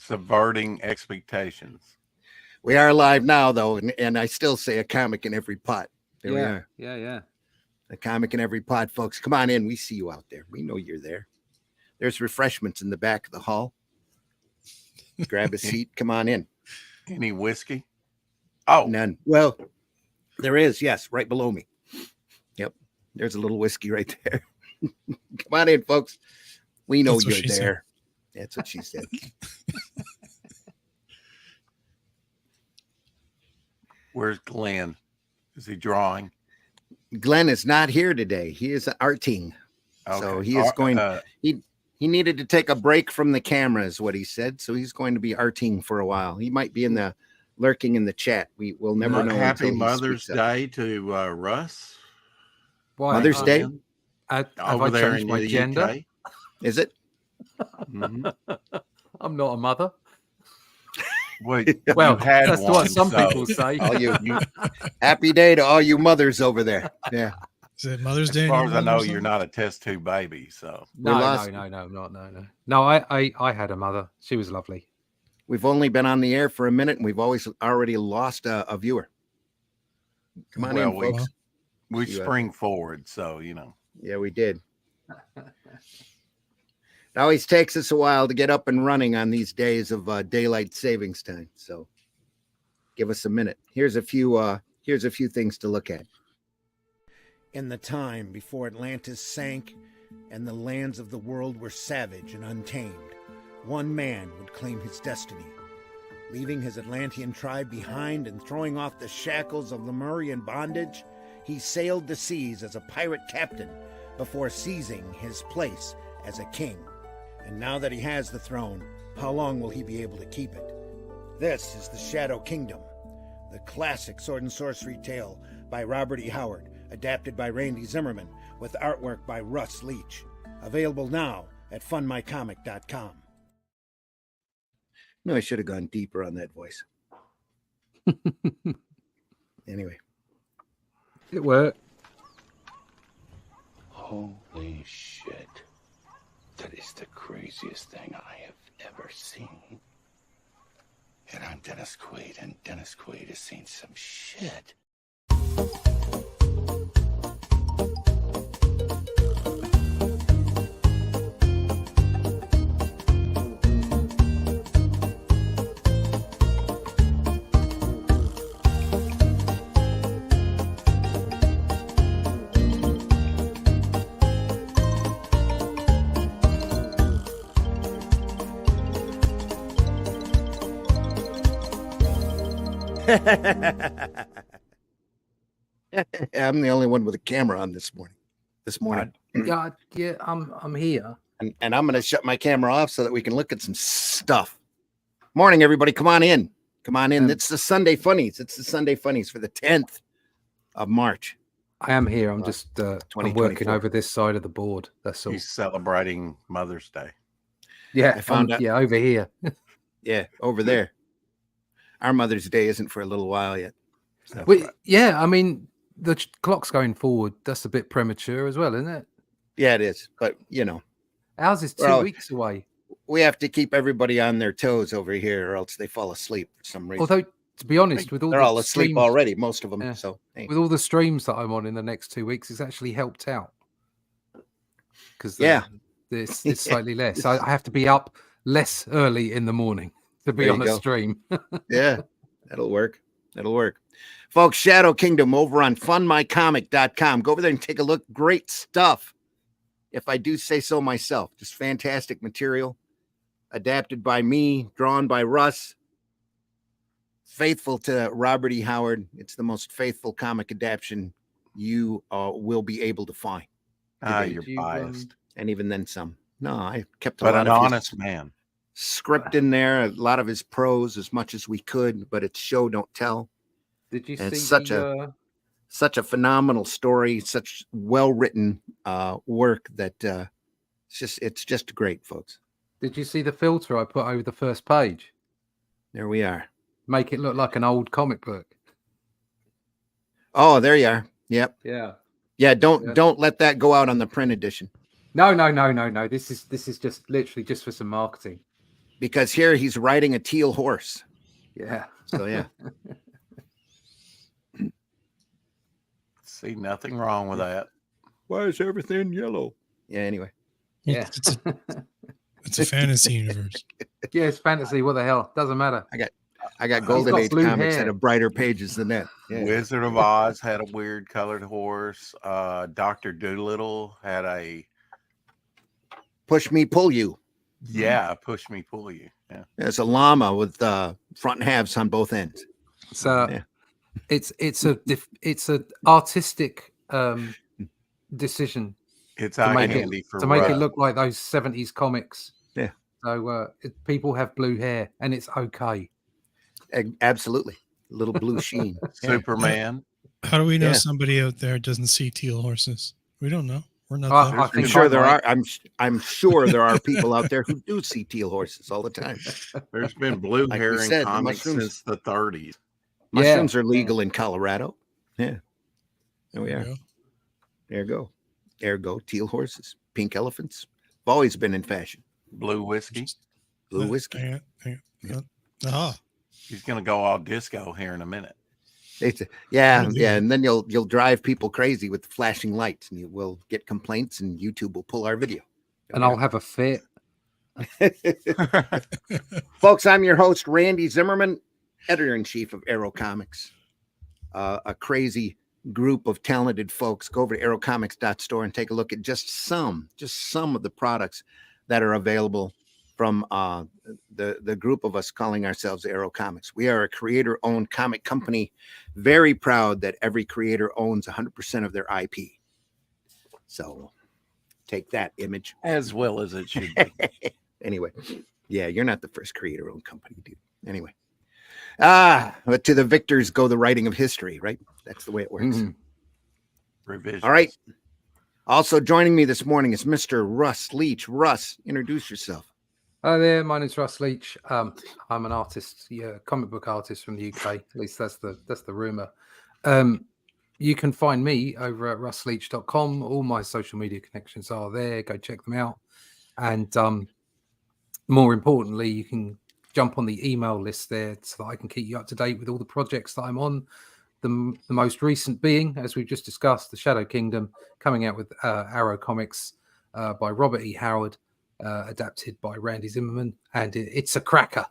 Subverting expectations. We are live now, though, and I still say a comic in every pot. There we are. Yeah. A comic in every pot, folks. Come on in. We see you out there. We know you're there. There's refreshments in the back of the hall. Grab a seat. Come on in. Any whiskey? Oh, none. Well, there is. Yes, right below me. Yep. There's a little whiskey right there. Come on in, folks. We know you're there. That's what she said. Where's Glenn? Is he drawing? Glenn is not here today. He is arting. Okay. So he is going. He needed to take a break from the camera, is what he said. So he's going to be arting for a while. He might be lurking in the chat. We will never know. Happy Mother's Day to Russ. Why? Mother's Day. Have I changed my gender? UK? Is it? Mm-hmm. I'm not a mother. Wait, well, that's what some people say. Happy day to all you mothers over there. Yeah. Is it Mother's Day? As far as I know, you're not a test tube baby. So no, I had a mother. She was lovely. We've only been on the air for a minute, and we've already lost a viewer. Come on in, folks. We spring forward, so you know. Yeah, we did. It always takes us a while to get up and running on these days of daylight savings time. So give us a minute. Here's a few things to look at. In the time before Atlantis sank and the lands of the world were savage and untamed, one man would claim his destiny. Leaving his Atlantean tribe behind and throwing off the shackles of Lemurian bondage, he sailed the seas as a pirate captain before seizing his place as a king. And now that he has the throne, how long will he be able to keep it? This is the Shadow Kingdom, the classic sword and sorcery tale by Robert E. Howard, adapted by Randy Zimmerman, with artwork by Russ Leach. Available now at funmycomic.com. No, I should have gone deeper on that voice. Anyway. It worked. Holy shit. That is the craziest thing I have ever seen. And I'm Dennis Quaid, and Dennis Quaid has seen some shit. I'm the only one with a camera on this morning. Yeah, I'm here. And I'm going to shut my camera off so that we can look at some stuff. Morning, everybody. Come on in. It's the Sunday Funnies. It's the Sunday Funnies for the 10th of March. I am here. I'm just I'm working over this side of the board. That's all. He's celebrating Mother's Day. Yeah, I found out. Yeah, over here. Yeah, over there. Our Mother's Day isn't for a little while yet. So. Yeah, I mean, the clock's going forward. That's a bit premature as well, isn't it? Yeah, it is. But, you know. Ours is 2 weeks away. We have to keep everybody on their toes over here or else they fall asleep for some reason. Although, to be honest, with all they're all asleep already, most of them. Yeah. So with all the streams that I'm on in the next 2 weeks, it's actually helped out. Because it's slightly less. I have to be up less early in the morning to be on a stream. Yeah, that'll work. Folks, Shadow Kingdom over on funmycomic.com. Go over there and take a look. Great stuff, if I do say so myself. Just fantastic material. Adapted by me, drawn by Russ. Faithful to Robert E. Howard. It's the most faithful comic adaptation you will be able to find. You're biased. And even then some. No, I kept an honest man. Script in there, a lot of his prose as much as we could, but it's show don't tell. Did you see such a phenomenal story, such well-written work that it's just great, folks. Did you see the filter I put over the first page? There we are. Make it look like an old comic book. Oh, there you are. Yep. Yeah. Don't let that go out on the print edition. No. This is just literally just for some marketing. because here he's riding a teal horse. Yeah. So yeah. See, nothing wrong with that. Why is everything yellow? Yeah. Anyway. Yeah. It's a fantasy universe. Yeah, it's fantasy. What the hell? Doesn't matter. I got Golden got Age blue comics that hair. have brighter pages than that. Yeah. Wizard of Oz had a weird colored horse. Dr. Doolittle had a Push me, pull you. push me, pull you. Yeah. It's a llama with front halves on both ends. So Yeah. it's a artistic decision It's to eye make candy it for to make it Russ. look like those 70s comics. Yeah. So people have blue hair, and it's okay. Absolutely. A little blue sheen. Yeah. Superman. How do we know Yeah. somebody out there doesn't see teal horses? We don't know. We're not I there. think I'm sure I there might. are. I'm sure there are people out there who do see teal horses all the time. There's been blue Like hair we in said, the comics mushrooms. since the 30s. Mushrooms are legal in Colorado. Yeah. There we There are. we go. There you go. Ergo, teal horses, pink elephants. Have always been in fashion. Blue whiskey. Blue whiskey. Hang on. Ah, He's gonna go all disco here in a minute. Yeah, Good yeah, deal. and then you'll drive people crazy with flashing lights, and you will get complaints, and YouTube will pull our video. And I'll have a fit. Folks, I'm your host, Randy Zimmerman, editor-in-chief of Arrow Comics. A crazy group of talented folks. Go over to arrowcomics.store and take a look at just some of the products that are available from the group of us calling ourselves Arrow Comics. We are a creator-owned comic company, very proud that every creator owns 100% of their IP. So take that, Image. As well as it should be. Anyway, yeah, you're not the first creator-owned company, dude. Anyway, but to the victors go the writing of history, right? That's the way it works. Revision. All right. Also joining me this morning is Mr. Russ Leach. Russ, introduce yourself. Hi there, my name's Russ Leach. I'm an artist, comic book artist from the UK. At least that's the rumor. You can find me over at russleach.com. All my social media connections are there. Go check them out. And more importantly, you can jump on the email list there so that I can keep you up to date with all the projects that I'm on. The most recent being, as we've just discussed, the Shadow Kingdom, coming out with Arrow Comics by Robert E. Howard. Adapted by Randy Zimmerman, and it's a cracker,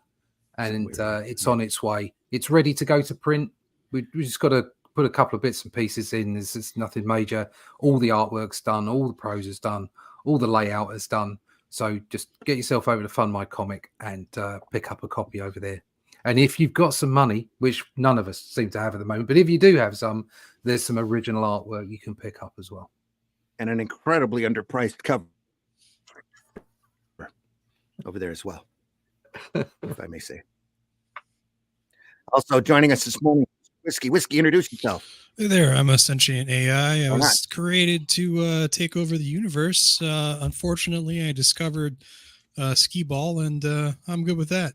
and it's on its way. It's ready to go to print. We just got to put a couple of bits and pieces in. There's nothing major. All the artwork's done, all the prose is done, all the layout is done. So just get yourself over to Fund My Comic and pick up a copy over there. And if you've got some money, which none of us seem to have at the moment, but if you do have some, there's some original artwork you can pick up as well. And an incredibly underpriced cover over there as well, if I may say. Also joining us this morning, Whiskey. Whiskey, introduce yourself. Hey there. I'm a sentient AI. I Why was created to take over the universe. Unfortunately, I discovered skee ball, and I'm good with that.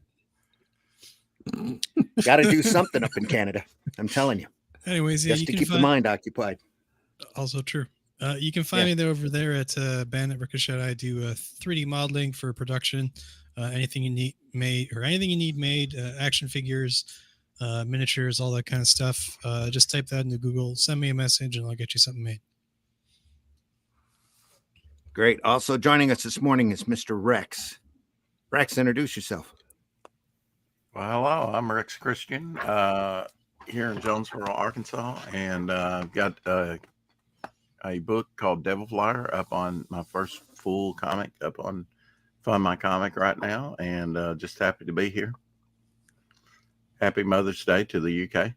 Got to do something up in Canada. I'm telling you, Anyways, yeah, just you to can keep the find, mind occupied. also true. You can find me there over there at Bandit Ricochet. I do 3D modeling for production. Anything you need made, action figures, miniatures, all that kind of stuff. Just type that into Google, send me a message, and I'll get you something made. Great. Also joining us this morning is Mr. Rex. Rex, introduce yourself. Well, hello. I'm Rex Christian here in Jonesboro, Arkansas, and I've got a book called Devil Flyer up on my first full comic up on Fund My Comic right now, and just happy to be here. Happy Mother's Day to the UK.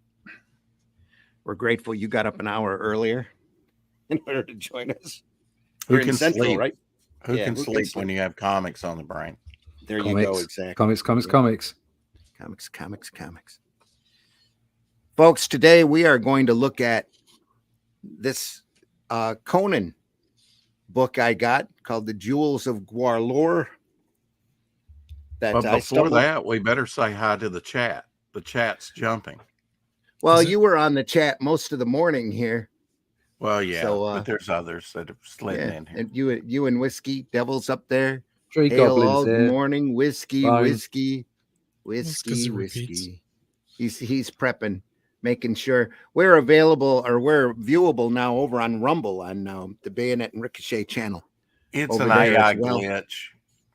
We're grateful you got up an hour earlier in order to join us. Who You're in can Central, sleep? right? Who Yeah, can who can sleep sleep? when you have comics on the brain? There you Comics. go. Exactly. Comics. Folks, today we are going to look at this Conan book I got called The Jewels of Gwahlur. That But I before stumbled. that, we better say hi to the chat. The chat's jumping. Well, Is it- you were on the chat most of the morning here. Well, yeah, So, but there's others that have slid Yeah, in here. and you and Whiskey Devil's up there. Tree Hail goblins all here. morning, whiskey, Fine. whiskey, That's 'cause whiskey, it repeats. whiskey. He's prepping, making sure we're available or we're viewable now over on Rumble on the Bayonet and Ricochet channel. It's over an there AI as well. glitch.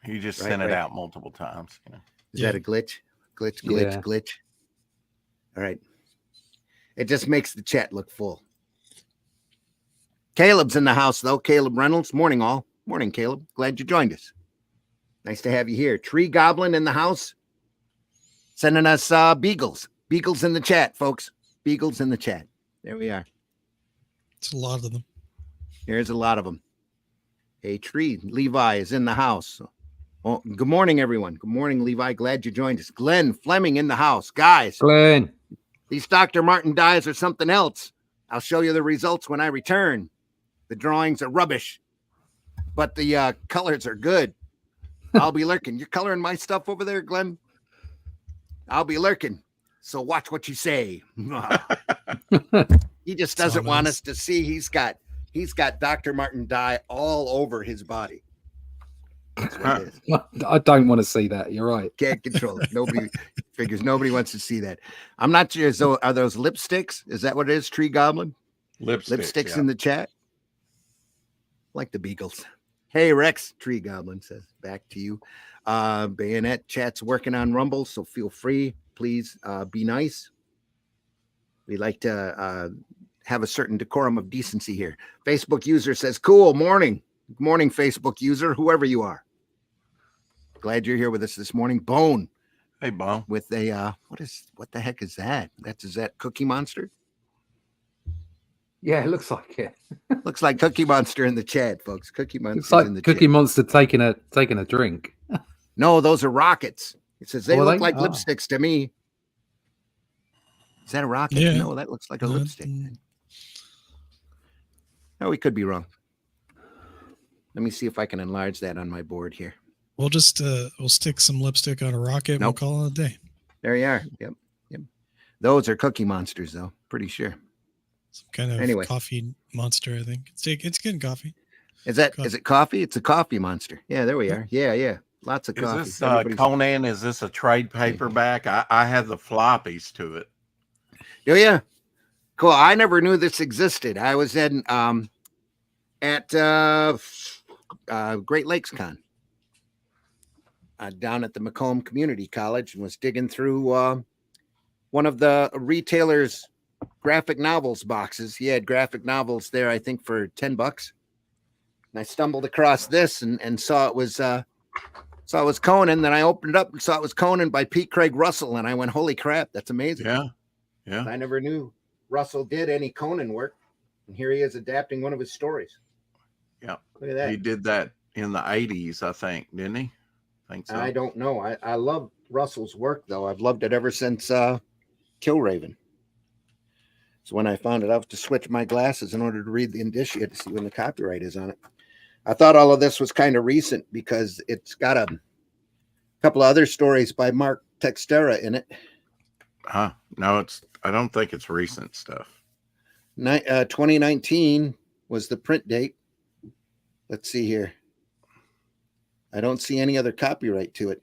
He just Right, sent it right. out multiple times. You know. Is Yeah. that a glitch? Glitch, Yeah. glitch. All right. It just makes the chat look full. Caleb's in the house, though. Caleb Reynolds. Morning, all. Morning, Caleb. Glad you joined us. Nice to have you here. Tree Goblin in the house. Sending us beagles. Beagles in the chat, folks. Beagles in the chat. There we are. It's a lot of them. There's a lot of them. Hey, Tree. Levi is in the house. Oh, good morning, everyone. Good morning, Levi. Glad you joined us. Glenn Fleming in the house. Guys, Glenn. these Dr. Martin dies are something else. I'll show you the results when I return. The drawings are rubbish, but the colors are good. I'll be lurking. You're coloring my stuff over there, Glenn? I'll be lurking. So watch what you say. He just doesn't want us to see. He's got Dr. Martin dye all over his body. That's what it is. I don't want to see that. You're right. Can't control it. Nobody figures. Nobody wants to see that. I'm not sure. So are those lipsticks? Is that what it is? Tree Goblin? Lipsticks yeah. in the chat. Like the Beagles. Hey, Rex. Tree Goblin says, back to you. Bayonet chat's working on Rumble, so feel free. Please be nice. We like to have a certain decorum of decency here. Facebook user says, cool morning. Good morning, Facebook user, whoever you are. Glad you're here with us this morning. Bone. Hey, Bone. With a what the heck is that? Is that Cookie Monster? Yeah, it looks like it. Looks like Cookie Monster in the chat, folks. Cookie Monster It's like in the Cookie chat. Monster taking a drink. No, those are rockets. It says they Oh, are look they? like Oh. lipsticks to me. Is that a rocket? Yeah. No, that looks like a lipstick. No, we could be wrong. Let me see if I can enlarge that on my board here. We'll just we'll stick some lipstick on a rocket and we'll Nope. call it a day. There you are. Yep. Those are Cookie Monsters, though. Pretty sure. Some kind of Anyway. coffee monster, I think. It's good coffee. Is it coffee? It's a coffee monster. Yeah, there we are. Yeah. Lots of Is coffee. this Conan? Is this a trade paperback? I have the floppies to it. Oh yeah, cool. I never knew this existed. I was at Great Lakes Con down at the Macomb Community College and was digging through one of the retailer's graphic novels boxes. He had graphic novels there, I think, for $10. And I stumbled across this and saw it was Conan. Then I opened it up and saw it was Conan by Pete Craig Russell, and I went, "Holy crap, that's amazing!" Yeah. I never knew Russell did any Conan work, and here he is adapting one of his stories. Yeah. Look at that. He did that in the 80s, I think, didn't he? I think so. I don't know. I love Russell's work, though. I've loved it ever since Killraven. So when I found it, I have to switch my glasses in order to read the indicia to see when the copyright is on it. I thought all of this was kind of recent because it's got a couple of other stories by Mark Textera in it. No, I don't think it's recent stuff. 2019 was the print date. Let's see here. I don't see any other copyright to it.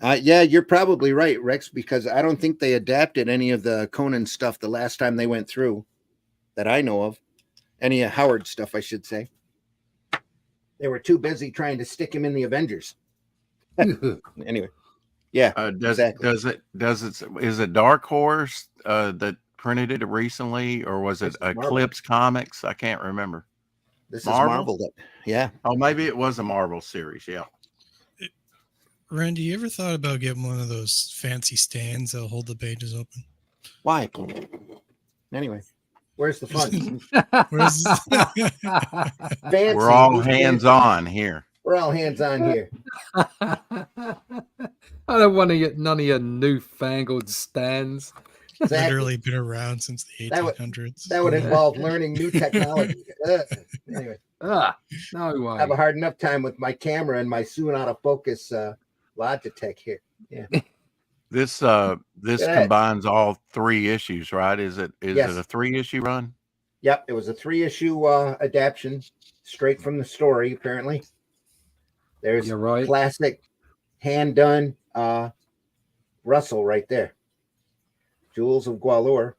Yeah, you're probably right, Rex, because I don't think they adapted any of the Conan stuff the last time they went through that I know of. Any of Howard stuff, I should say. They were too busy trying to stick him in the Avengers. Anyway, yeah, exactly. Is it Dark Horse that printed it recently, or was it Eclipse Comics? I can't remember. This is Marvel. Yeah. Oh, maybe it was a Marvel series. Yeah. Randy, you ever thought about getting one of those fancy stands that'll hold the pages open? Why? Anyway, where's the fun? We're all hands on here. We're all hands on here. I don't want to get none of your newfangled stands. Exactly. Literally been around since the 1800s. That would involve learning new technology. Anyway. No way. I have a hard enough time with my camera and my soon out of focus Logitech here. Yeah. This combines all 3 issues, right? Is it a 3-issue run? Yep, it was a 3-issue adaptation straight from the story, apparently. There's You're right. classic hand done Russell right there. Jewels of Gwahlur.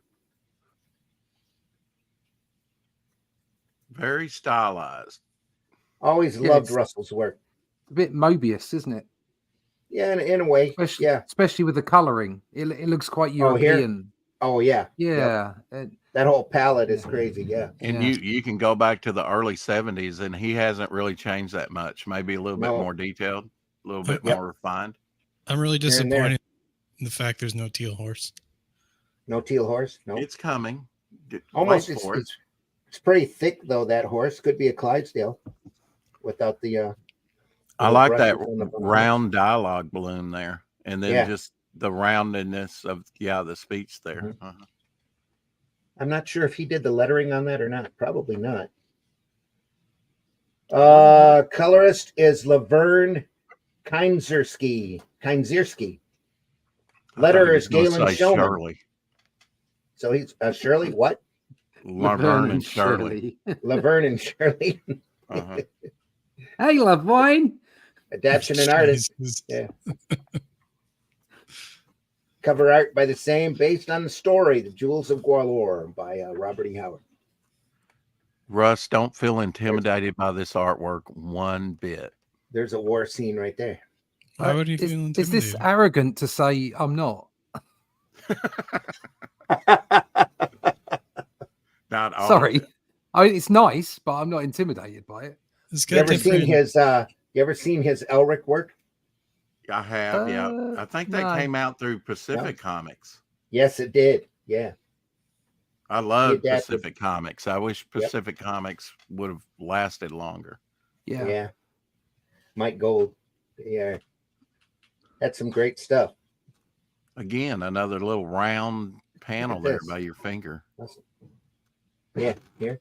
Very stylized. Always Yeah, loved it's- Russell's work. A bit Mobius, isn't it? Yeah, in a way. Yeah. Especially with the colouring. It looks quite Oh, here? European. Oh, yeah. Yeah. That whole palette is crazy. Yeah. And Yeah. you can go back to the early 70s, and he hasn't really changed that much. Maybe a little bit No. more detailed, a little bit Yep. more refined. I'm really Here and there. disappointed in the fact there's no teal horse. No teal horse. No. It's coming. Almost. Wait for it. It's pretty thick though. That horse could be a Clydesdale without the. I little like that brushes on the- round dialogue balloon there, and then Yeah. just the roundedness of the speech there. Mhm. Uh-huh. I'm not sure if he did the lettering on that or not. Probably not. Colorist is Laverne Kindzierski. Letter is Galen Showman. Shirley. So he's Shirley. What? Laverne and Shirley. Laverne and Shirley. Uh-huh. Hey, Laverne. Adaption and artist. Jesus. Yeah. Cover art by the same, based on the story, The Jewels of Gwahlur by Robert E. Howard. Russ, don't feel intimidated by this artwork one bit. There's a war scene right there. Why would you feel Is this intimidated? arrogant to say I'm not? Not all. Sorry. It's nice, but I'm not intimidated by it. It's You got ever different. seen his Elric work? I have, yeah. I think that no. came out through Pacific Comics. Yes, it did. Yeah. I love adapted. Pacific Comics. I wish Pacific Comics would have lasted longer. Yeah. Mike Gold. Yeah. That's some great stuff. Again, another little round panel there this. by your finger. Yeah, here.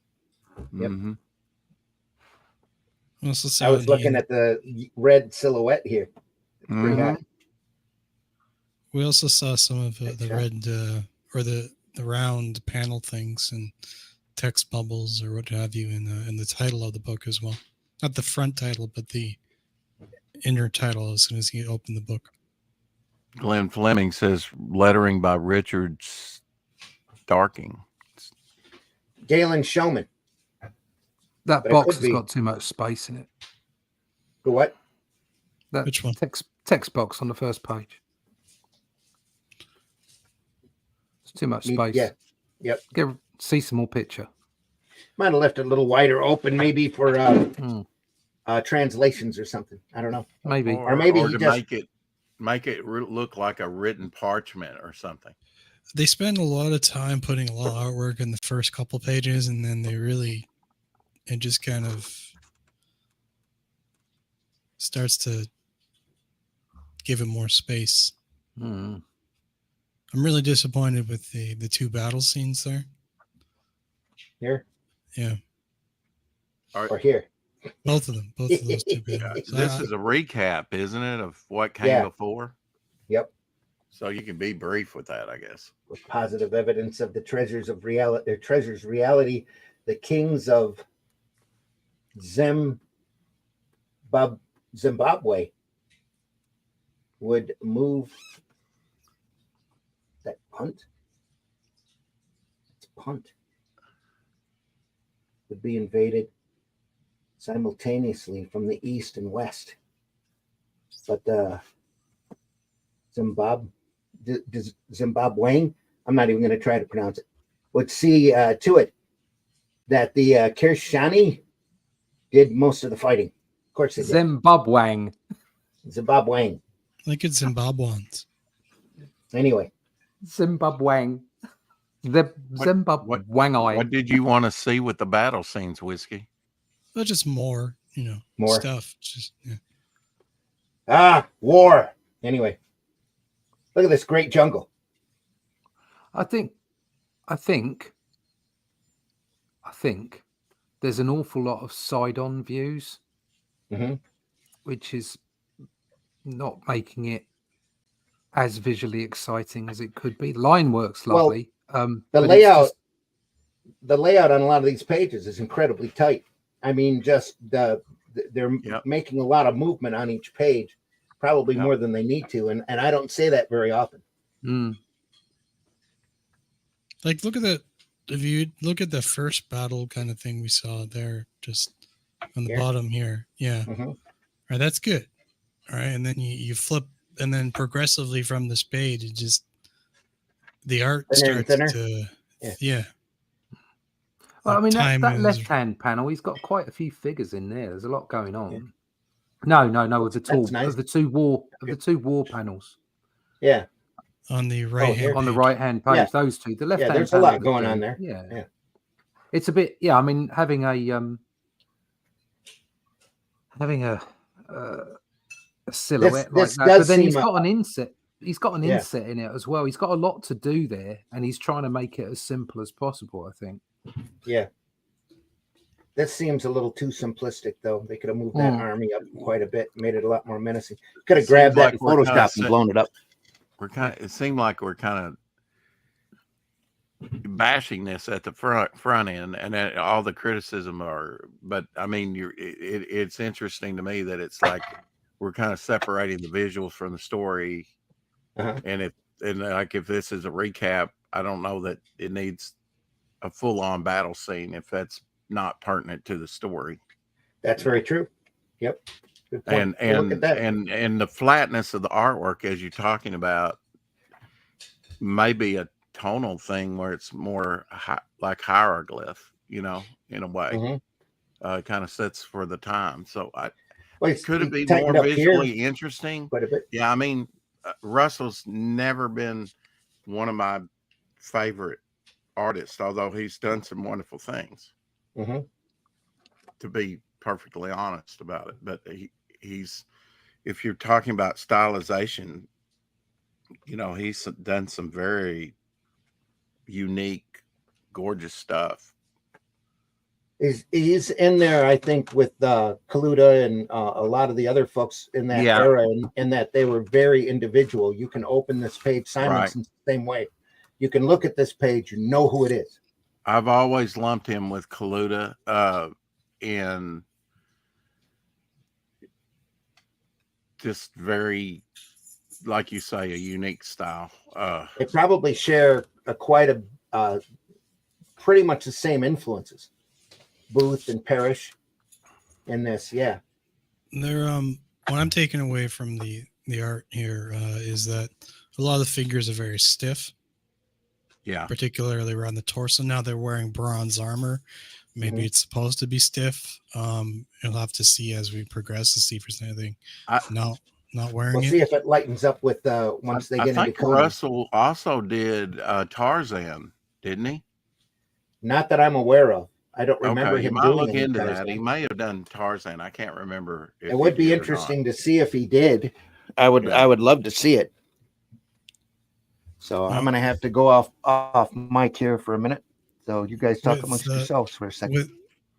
Yep. Mm-hmm. Also saw I was in looking here- at the red silhouette here. It's pretty Mhm. hot. We also saw some of the That's red or the round panel things and text bubbles or what have you in the title of the book as well. Not the front title, but the inner title as soon as you open the book. Glenn Fleming says lettering by Richard Starking. Galen Showman. That But it box could has be. got too much space in it. The what? That Which one? text box on the first page. It's too much space. Yeah. Yep. See some more picture. Might have left it a little wider open, maybe for Hmm. translations or something. I don't know. Maybe. Or maybe he to just- make it look like a written parchment or something. They spend a lot of time putting a lot of artwork in the first couple pages, and then it just kind of starts to give it more space. Hmm. I'm really disappointed with the two battle scenes there. Here Yeah, or here. both of those two battles. This is a recap, isn't it, of what came Yeah. before? Yep. So you can be brief with that, I guess. With positive evidence of the treasures of reality. Their treasures reality. The kings of Zimbabwe would move. That punt. It's punt. Would be invaded simultaneously from the east and west. But Zimbabwean, I'm not even going to try to pronounce it, would see to it that the Kirshani did most of the fighting. Of course they did. Zimbabwean. Zimbabwean. like it's Zimbabweans. Anyway, Zimbabwean. The Zimbabwean. What did you want to see with the battle scenes, Whiskey? Well, just more, More. stuff. Just war. Anyway, look at this great jungle. I think there's an awful lot of side-on views, Mhm. which is not making it as visually exciting as it could be. Line work's Well, lovely. The but it's layout, just- the layout on a lot of these pages is incredibly tight. I mean, just the they're Yep. making a lot of movement on each page, probably Yep. more than they need to, and I don't say that very often. Mm. Like, look at the, if you look at the first battle kind of thing we saw there, just on the Here? bottom here. Yeah. Mhm. Right. That's good. All right. And then you flip, and then progressively from this page, it just, the art Thinner and starts thinner. to, Yeah. yeah. Well, I mean, time that is- left-hand panel, he's got quite a few figures in there. There's a lot going on. No, of the That's nice. of the two war panels Yeah. on the right hand here. on the page. right-hand page. Yeah. Those two, the left-hand. There's a panel, lot going on there. Yeah. Yeah. It's a bit. Yeah, I mean, having a silhouette This like that, does but then he's seem got an inset. He's got an Yeah. inset in it as well. He's got a lot to do there, and he's trying to make it as simple as possible, I think. Yeah. This seems a little too simplistic, though. They could have moved that army up quite a bit, made it a lot more menacing. Could have Seems grabbed that like we're kinda Photoshop and set- blown it up. It seemed like we're kind of bashing this at the front end, and that all the criticism but I mean, it's interesting to me that it's like we're kind of separating the visuals from the story. Uh-huh. And if this is a recap, I don't know that it needs a full-on battle scene if that's not pertinent to the story. That's very true. Yep. Good point. Look at that. And the flatness of the artwork, as you're talking about, maybe a tonal thing where it's more like hieroglyph, in a way. Mhm. Kind of sets for the time. So He could it be tightened more up here visually interesting? quite a bit. Yeah, I mean, Russell's never been one of my favorite artists, although he's done some wonderful things. Mhm. To be perfectly honest about it, but he's, if you're talking about stylization, he's done some very unique, gorgeous stuff. He's in there, I think, with Kaluta and a lot of the other folks in that Yeah. era, and that they were very individual. You can open this page, Simonson's the same way. You can look at this page, you know who it is. I've always lumped him with Kaluta, in just very, like you say, a unique style. They probably share pretty much the same influences, Booth and Parrish in this. Yeah. They're what I'm taking away from the art here is that a lot of the figures are very stiff, Yeah. particularly around the torso. Now they're wearing bronze armor. Maybe it's supposed to be stiff. You'll have to see as we progress to see if there's anything not wearing We'll it. see if it lightens up with once they I get into think Conan. Russell also did Tarzan, didn't he? Not that I'm aware of. I don't remember Okay, you him might doing look any into that. Tarzan. He may have done Tarzan. I can't remember. If It would he be did or not. interesting to see if he did. I would love to see it. So I'm gonna have to go off mic here for a minute. So you guys talk amongst yourselves for a second.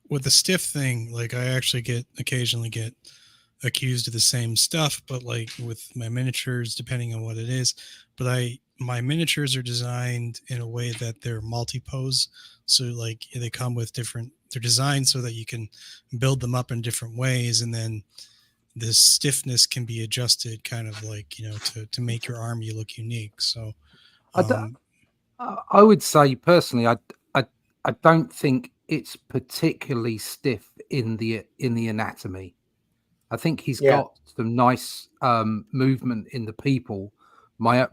With the stiff thing, like I actually occasionally get accused of the same stuff, but like with my miniatures, depending on what it is, but my miniatures are designed in a way that they're multi-pose. So like they come with they're designed so that you can build them up in different ways. And then the stiffness can be adjusted kind of like, to make your army look unique. So I would say personally, I don't think it's particularly stiff in the anatomy. I think he's got some nice movement in the people. My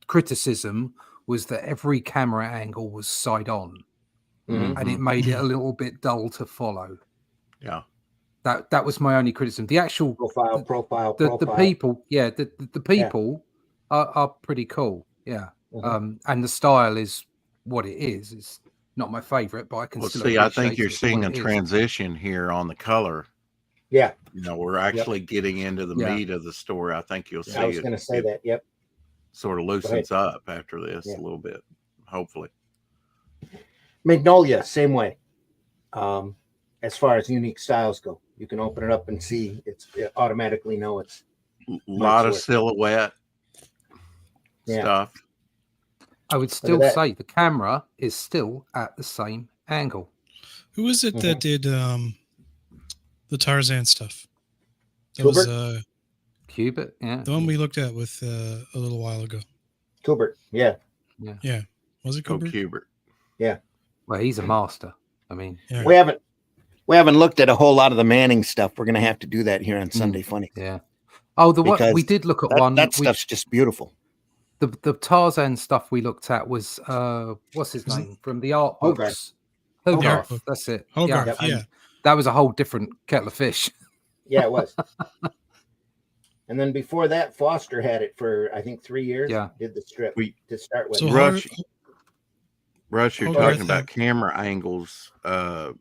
criticism was that every camera angle was side on, and it made it a little bit dull to follow. Yeah, that was my only criticism. The actual profile. The people, the people are pretty cool. Yeah, and the style is what it is. It's not my favorite, but I can still see, I think appreciate you're it for seeing what a it is. transition here on the color. Yeah. We're actually getting into the meat of the story. I think you'll see I was going to say that. Yep. Sort of loosens up after this a little bit, hopefully. Magnolia, same way. As far as unique styles go, you can open it up and see automatically know it's a lot of silhouette stuff. I would still say the camera is still at the same angle. Who is it that did The Tarzan stuff. That was Cubit, yeah. the one we looked at with a little while ago. Kubert, yeah. Yeah. Was it Cooper? Kubert. Yeah. Well, he's a master. I mean, Yeah. We haven't looked at a whole lot of the Manning stuff. We're gonna have to do that here on Sunday Funny. yeah. Oh, the one Because we did look at that stuff's just beautiful. The Tarzan stuff we looked at was what's his Was it- name from the art Hogarth. books? art Hogarth. book. That's it. Hogarth, and yeah. That was a whole different kettle of fish. Yeah, it was. And then before that, Foster had it for I think 3 years. Yeah. Did the strip to start with. So Rush, you're Hogarth, talking about camera angles. A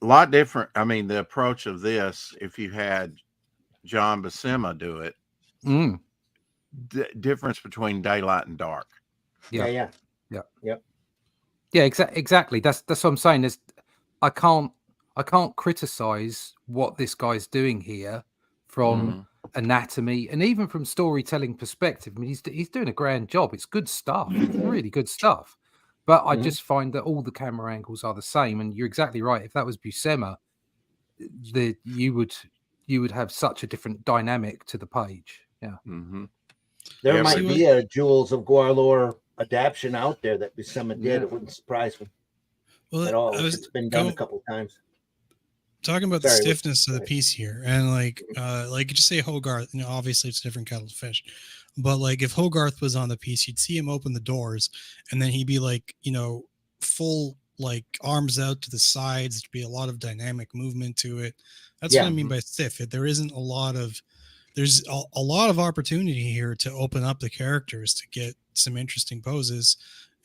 lot different. I mean, the approach of this, if you had John Buscema do it, Mm. the difference between daylight and dark. Yeah. Yeah, exactly. That's what I'm saying. I can't criticize what this guy's doing here from anatomy and even from storytelling perspective. I mean, he's doing a grand job. It's good stuff. It's really good stuff. But I just find that all the camera angles are the same. And you're exactly right. If that was Buscema, you would have such a different dynamic to the page. Yeah. Mm-hmm. There Yeah, might but- be a Jewels of Gwahlur adaption out there that Buscema did. Yeah. It wouldn't surprise me Well, at all. I was It's been done a couple times. talking about the Sorry, stiffness of the sorry. piece here, and like just say Hogarth. Obviously it's a different kettle of fish, but like if Hogarth was on the piece, you'd see him open the doors, and then he'd be like, full like arms out to the sides. There'd be a lot of dynamic movement to it. That's what I mean by stiff. There isn't a lot of. There's a lot of opportunity here to open up the characters to get some interesting poses,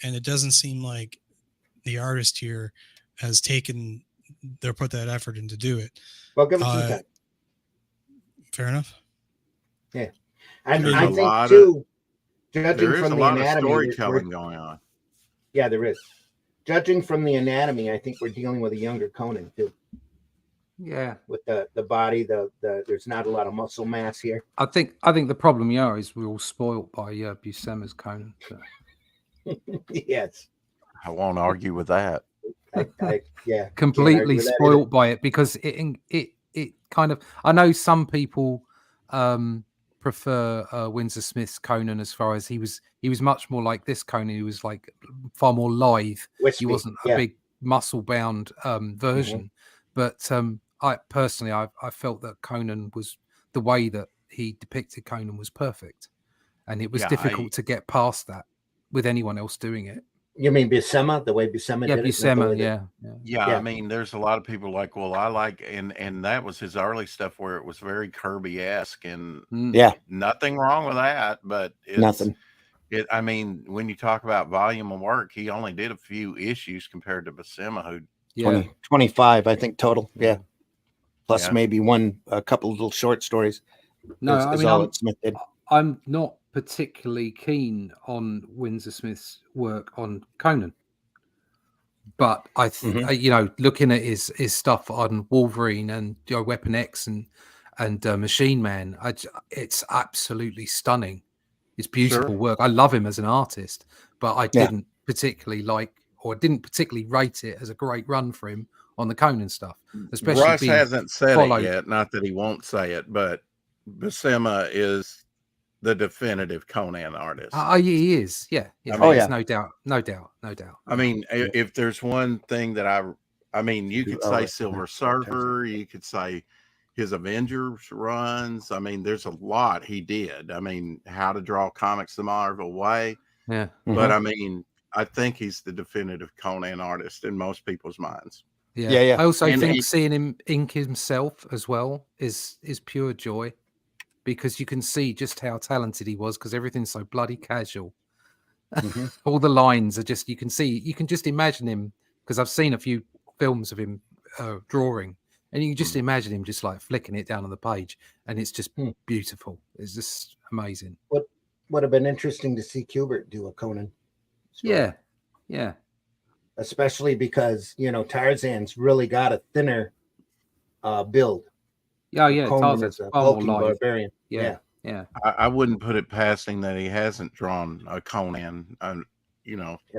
and it doesn't seem like the artist here has put that effort in to do it. Well, give it some time. Fair enough. And There's I a think lot too, judging There is from a the lot of anatomy, storytelling going on. yeah, there is. Judging from the anatomy, I think we're dealing with a younger Conan too. Yeah. With the body, the there's not a lot of muscle mass here. I think the problem here is we're all spoiled by Buscema's Conan. So. Yes, I won't argue with that. yeah, Completely argue with that spoiled by it because it kind of. I know some people prefer Windsor Smith's Conan as far as he was much more like this Conan. He was like far more lithe. Wispy, He wasn't a big muscle bound version, but I personally I felt that Conan was the way that he depicted Conan was perfect, and it was difficult to get past that with anyone else doing it. You mean Buscema, the way Buscema did it? Buscema, Yeah, I mean, there's a lot of people like, well, I like, and that was his early stuff where it was very Kirby-esque, and nothing wrong with that, but it's, Nothing. I mean, when you talk about volume of work, he only did a few issues compared to Buscema, who 25, I think total. Yeah, plus Yeah. maybe a couple little short stories. No, is I all mean, that Smith did. I'm not particularly keen on Windsor Smith's work on Conan, but I looking at his stuff on Wolverine and Weapon X and Machine Man, it's absolutely stunning. It's beautiful work. I love him as an artist, but I didn't particularly like, or didn't particularly rate it as a great run for him on the Conan stuff. Especially Russ hasn't said followed. it yet, not that he won't say it, but Buscema is the definitive Conan artist. He is, yeah. There's no doubt. I mean, if there's one thing that I mean, you could say Silver Surfer, you could say his Avengers runs. I mean, there's a lot he did. I mean, how to draw comics the Marvel way. Yeah. But I mean, I think he's the definitive Conan artist in most people's minds. Yeah. I also And think seeing him ink himself as well is pure joy, because you can see just how talented he was, because everything's so bloody casual. All the lines are just, you can just imagine him, because I've seen a few films of him drawing, and you can just imagine him just like flicking it down on the page, and it's just beautiful. It's just amazing. What would have been interesting to see Kubert do a Conan story. Yeah. Especially because Tarzan's really got a thinner build. Conan Tarzan's is a far more bulky live. barbarian. Yeah. I wouldn't put it past him that he hasn't drawn a Conan, at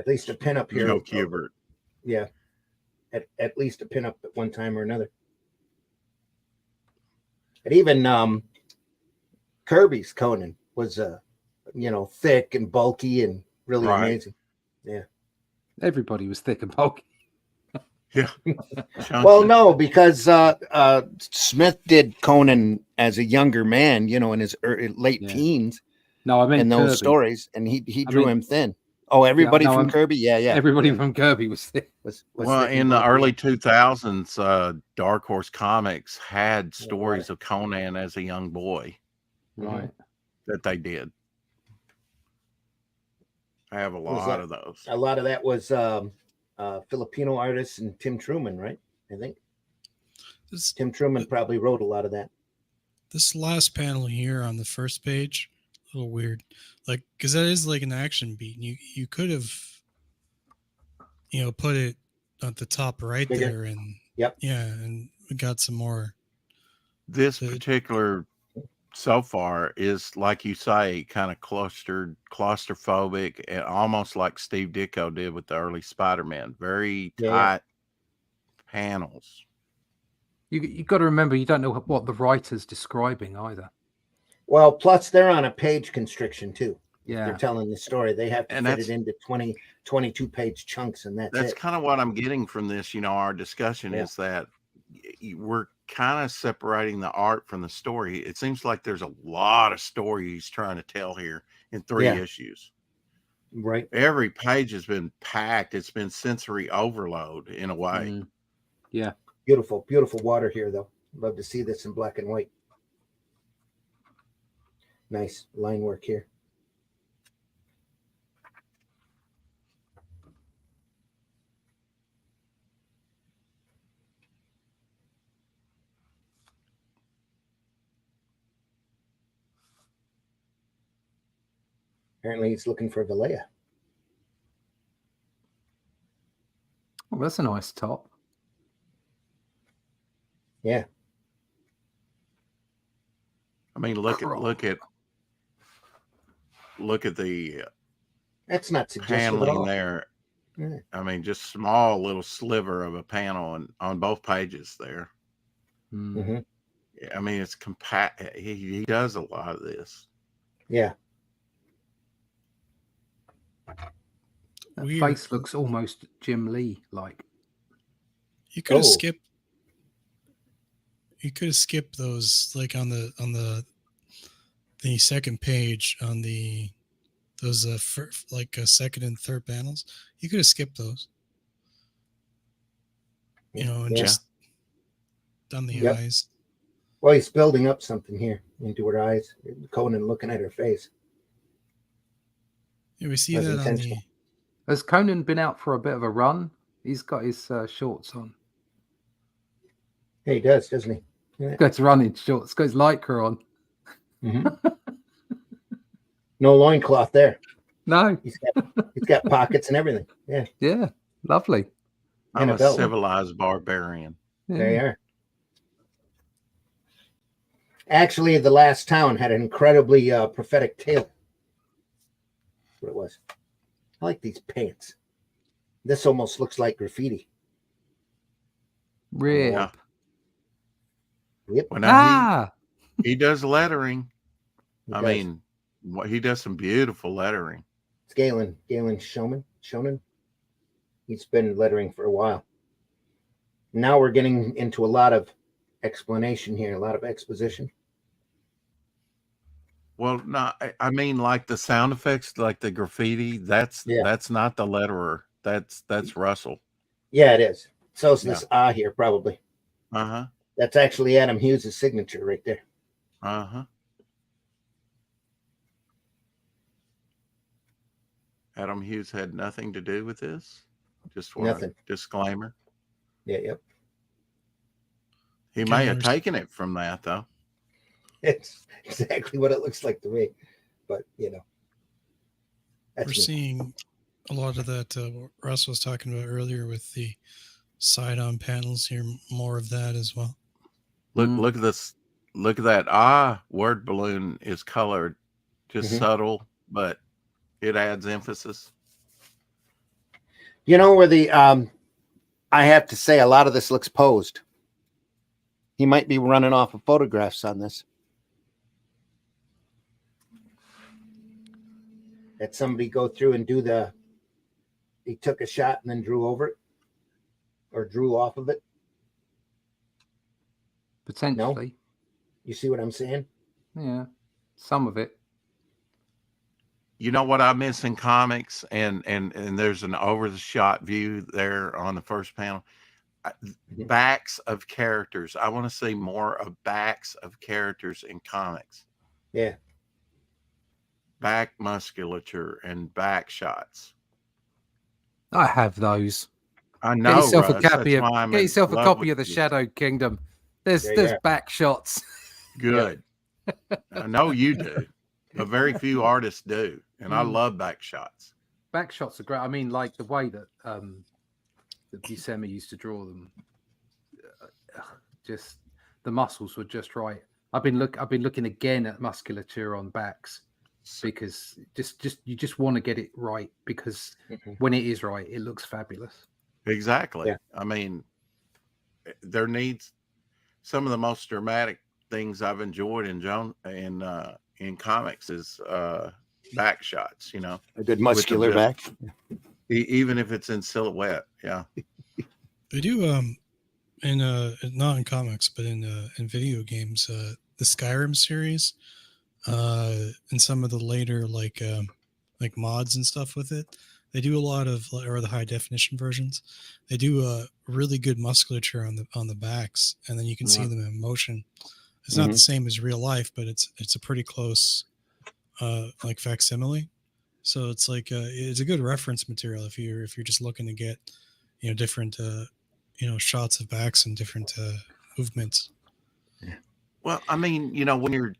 least a pinup here. Kubert. Yeah, at least a pinup at one time or another. And even Kirby's Conan was thick and bulky and really Right. amazing. Yeah. Everybody was thick and bulky. Yeah. Well, no, because Smith did Conan as a younger man, in his late teens, No, I meant in those Kirby. stories, and he drew him thin. Oh, everybody from Kirby, yeah. Everybody from Kirby was thick. Was well, thick and in the bulky. early 2000s, Dark Horse Comics had stories of Conan as a young boy. Right. That they did. I have a lot of those. A lot of that was Filipino artists and Tim Truman, right? I think Tim Truman probably wrote a lot of that. This last panel here on the first page, a little weird, like because that is like an action beat. And you could have, put it at the top right there, and and we got some more. This particular so far is, like you say, kind of claustrophobic, and almost like Steve Ditko did with the early Spider-Man. Very tight panels. You got to remember, you don't know what the writer's describing either. Well, plus they're on a page constriction too. Yeah, they're telling the story. They have to fit it into 22 page chunks, and that's kind of what I'm getting from this. Our discussion is that we're kind of separating the art from the story. It seems like there's a lot of story he's trying to tell here in 3 issues. Right. Every page has been packed. It's been sensory overload in a way. Yeah. Beautiful, beautiful water here, though. Love to see this in black and white. Nice line work here. Apparently he's looking for Valleja. Oh, that's a nice top. Yeah. I mean, look at the that's not suggestive paneling there. Yeah. I mean, just small little sliver of a panel on both pages there. Mm-hmm. I mean, it's compact. He does a lot of this. Yeah. That face looks almost Jim Lee like. You could have skipped. You could have skipped those, like on the second page on those second and third panels. You could have skipped those. And just done the eyes. Well, he's building up something here into her eyes. Conan looking at her face. Yeah, we see that on the. Has Conan been out for a bit of a run? He's got his shorts on. Yeah, he does, doesn't he? Yeah. Got running shorts. Got his lycra on. Mm-hmm. No loincloth there. No. He's got pockets and everything. Yeah. Yeah. Lovely. I'm a civilized barbarian. Yeah. There you are. Actually, The Last Town had an incredibly prophetic tale. That's what it was. I like these pants. This almost looks like graffiti. Really? Yeah. Yep. Well, he does lettering. I mean, he does some beautiful lettering. It's Galen Shonen. He's been lettering for a while. Now we're getting into a lot of explanation here, a lot of exposition. Well, no, I mean, like the sound effects, like the graffiti. That's not the letterer. That's Russell. Yeah, it is. So is this here probably. Uh-huh. That's actually Adam Hughes' signature right there. Uh-huh. Adam Hughes had nothing to do with this. Just for nothing. A disclaimer. Yeah, yep. He may have taken it from that, though. It's exactly what it looks like to me, but we're seeing a lot of that. What Russ was talking about earlier with the side-on panels here. More of that as well. Look at this. Look at that. Word balloon is colored, just subtle, but it adds emphasis. Where the I have to say a lot of this looks posed. He might be running off of photographs on this. Had somebody go through and do he took a shot and then drew over it or drew off of it. Potentially. You see what I'm saying? Yeah. Some of it. You know what I miss in comics, and there's an over the shot view there on the first panel. Backs of characters. I want to see more of backs of characters in comics. Yeah. Back musculature and back shots. I have those. I know. Get yourself Russ, a copy that's why I'm get in yourself a love copy with of the you. Shadow Kingdom. There's Yeah. back shots. Good. I know you do, but very few artists do, and I love back shots. Back shots are great. I mean, like the way that Buscemi used to draw them, just the muscles were just right. I've been looking again at musculature on backs because you just want to get it right, because when it is right, it looks fabulous. Exactly. Yeah. I mean, there needs some of the most dramatic things I've enjoyed in comics is back shots. You know, A good muscular back. even if it's in silhouette. Yeah. They do in not in comics, but in video games, the Skyrim series, and some of the later like mods and stuff with it. They do a lot of, or the high definition versions. They do really good musculature on the backs, and then you can see them in motion. It's not the same as real life, but it's a pretty close like facsimile. So it's like it's a good reference material if you're just looking to get different shots of backs and different movements. Well, I mean, when you're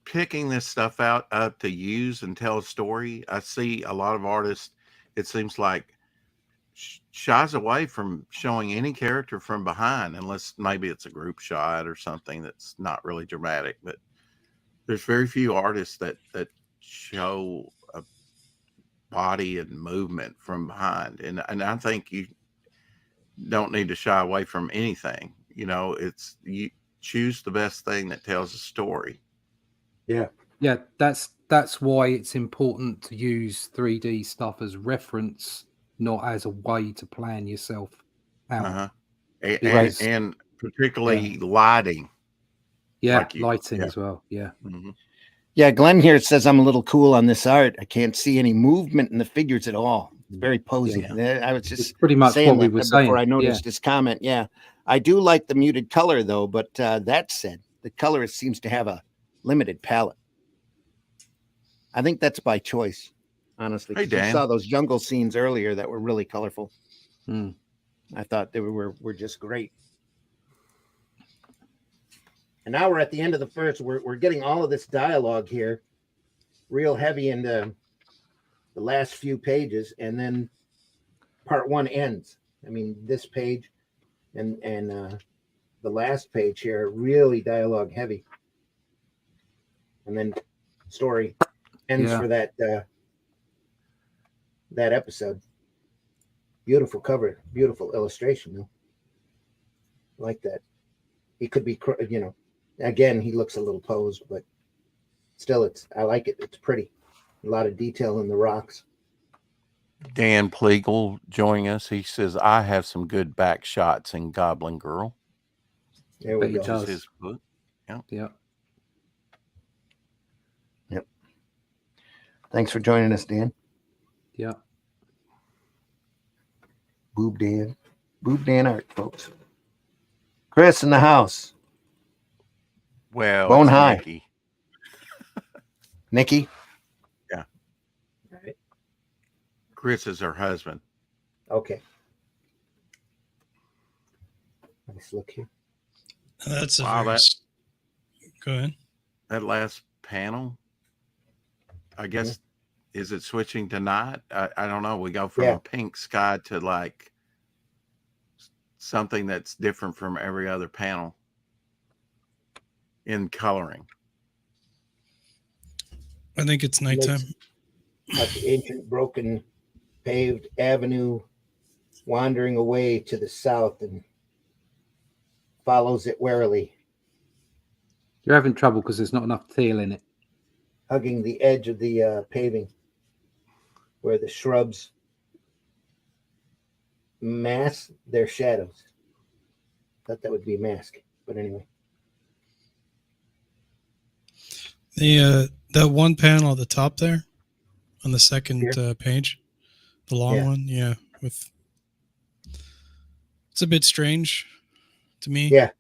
picking this stuff out to use and tell a story, I see a lot of artists, it seems like, shies away from showing any character from behind, unless maybe it's a group shot or something that's not really dramatic. But there's very few artists that show a body and movement from behind, and I think you don't need to shy away from anything. It's you choose the best thing that tells a story. Yeah. That's why it's important to use 3D stuff as reference, not as a way to plan yourself out. And particularly lighting. Lighting as well. Yeah. Mm-hmm. Yeah, Glenn here says I'm a little cool on this art. I can't see any movement in the figures at all. It's very posy. Yeah. I was just It's pretty much what we were saying before I noticed this comment. Yeah, I do like the muted color though, but that said, the colorist seems to have a limited palette. I think that's by choice, honestly. Hey, Dan. You saw those jungle scenes earlier that were really colorful. Mm. I thought they were just great. And now we're at the end of the first. We're getting all of this dialogue here, real heavy in the last few pages, and then part one ends. I mean, this page and the last page here are really dialogue heavy, and then story ends for that episode. Beautiful cover, beautiful illustration, though. Like that. He could be, again, he looks a little posed, but still, I like it. It's pretty. A lot of detail in the rocks. Dan Pleagle joining us. He says, I have some good back shots in Goblin Girl. There we go. This is his book. Yeah. Yep. Thanks for joining us, Dan. Yeah. Boob Dan art, folks. Chris in the house. Well, Bone high. Nikki. Nikki. Yeah. All right. Chris is her husband. Okay. Nice look here. That's a Wow, very... Go ahead. That last panel, I guess, is it switching to night? I don't know. We go from a pink sky to like something that's different from every other panel in coloring. I think it's nighttime. Like the ancient broken paved avenue wandering away to the south, and follows it warily, You're having trouble because there's not enough teal in it. hugging the edge of the paving where the shrubs mask their shadows. Thought that would be mask, but anyway. The that one panel at the top there on the second Here? page, the long Yeah. one, yeah, with it's a bit strange to me. Yeah.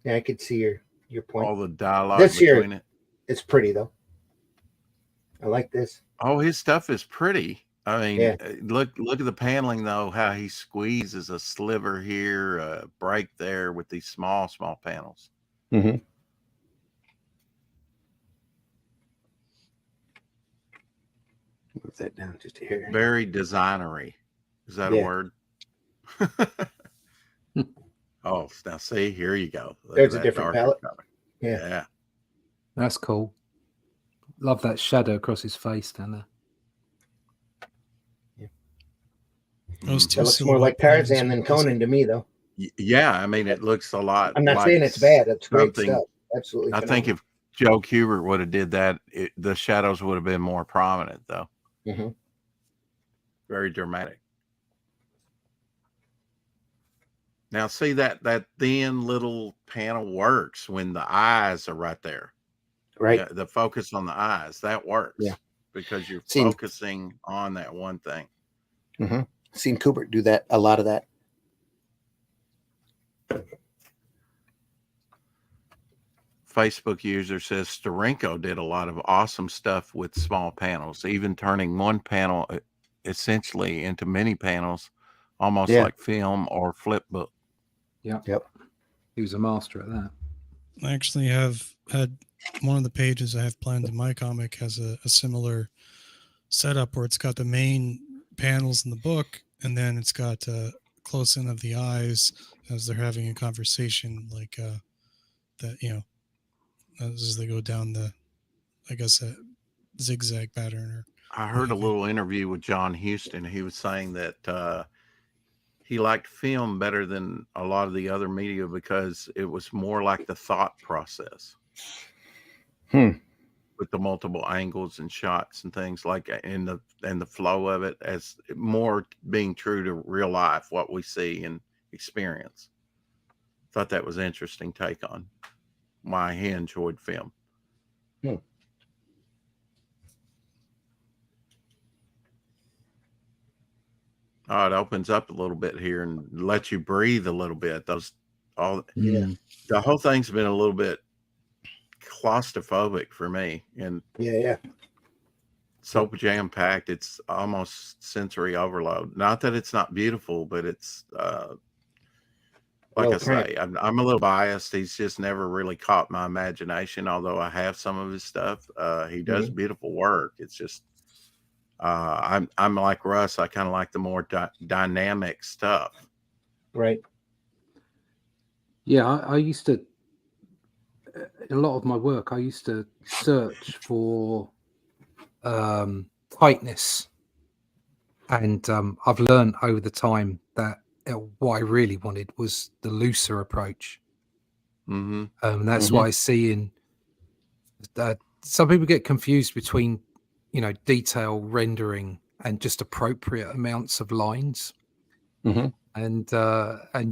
Yeah, I could see your point. All the dialogue This here- between it. It's pretty though. I like this. Oh, his stuff is pretty. I mean, Yeah. look at the paneling though. How he squeezes a sliver here, a break there with these small panels. Mm-hmm. Move that down just a hair. Very designery. Is that a Yeah. word? Oh, now see, here you go. Look There's at a that different darker palette. color. Yeah. Yeah. That's cool. Love that shadow across his face down there. Those Mhm. two That looks more like silhouette Tarzan than panels. Conan to me, though. Yeah, I mean, it looks a lot. I'm not like saying it's bad. It's great something- stuff. Absolutely. I think if Joe Kubert would have did that, the shadows would have been more prominent, though. hmm Very dramatic. Now, see that thin little panel works when the eyes are right there. Right. Yeah, the focus on the eyes, that works. Yeah. Because you're Seen- focusing on that one thing. Seen Kubert do that, a lot of that. Facebook user says Sterenko did a lot of awesome stuff with small panels, even turning one panel essentially into many panels, almost Yeah. like film or flip book. Yeah. Yep. He was a master at that. I actually have had one of the pages I have planned in my comic has a similar setup where it's got the main panels in the book, and then it's got a close in of the eyes as they're having a conversation, like that, you know, as they go down the, I guess, a zigzag pattern. Or I heard a Okay. little interview with John Huston. He was saying that he liked film better than a lot of the other media because it was more like the thought process with the multiple angles and shots and things like and the flow of it as more being true to real life, what we see and experience. Thought that was an interesting take on why he enjoyed film. Oh, it opens up a little bit here and lets you breathe a little bit. Yeah. The whole thing's been a little bit claustrophobic for me, and Yeah. so jam packed. It's almost sensory overload. Not that it's not beautiful, but it's like Well, I say, I'm a little biased. He's just never really caught my imagination. Although I have some of his stuff, he does beautiful work. It's just I'm like Russ. I kind of like the more dynamic stuff. Right. Yeah, I used to, in a lot of my work, I used to search for tightness. And I've learned over the time that what I really wanted was the looser approach. Mm-hmm. That's what I see in some people get confused between, detail rendering and just appropriate amounts of lines. And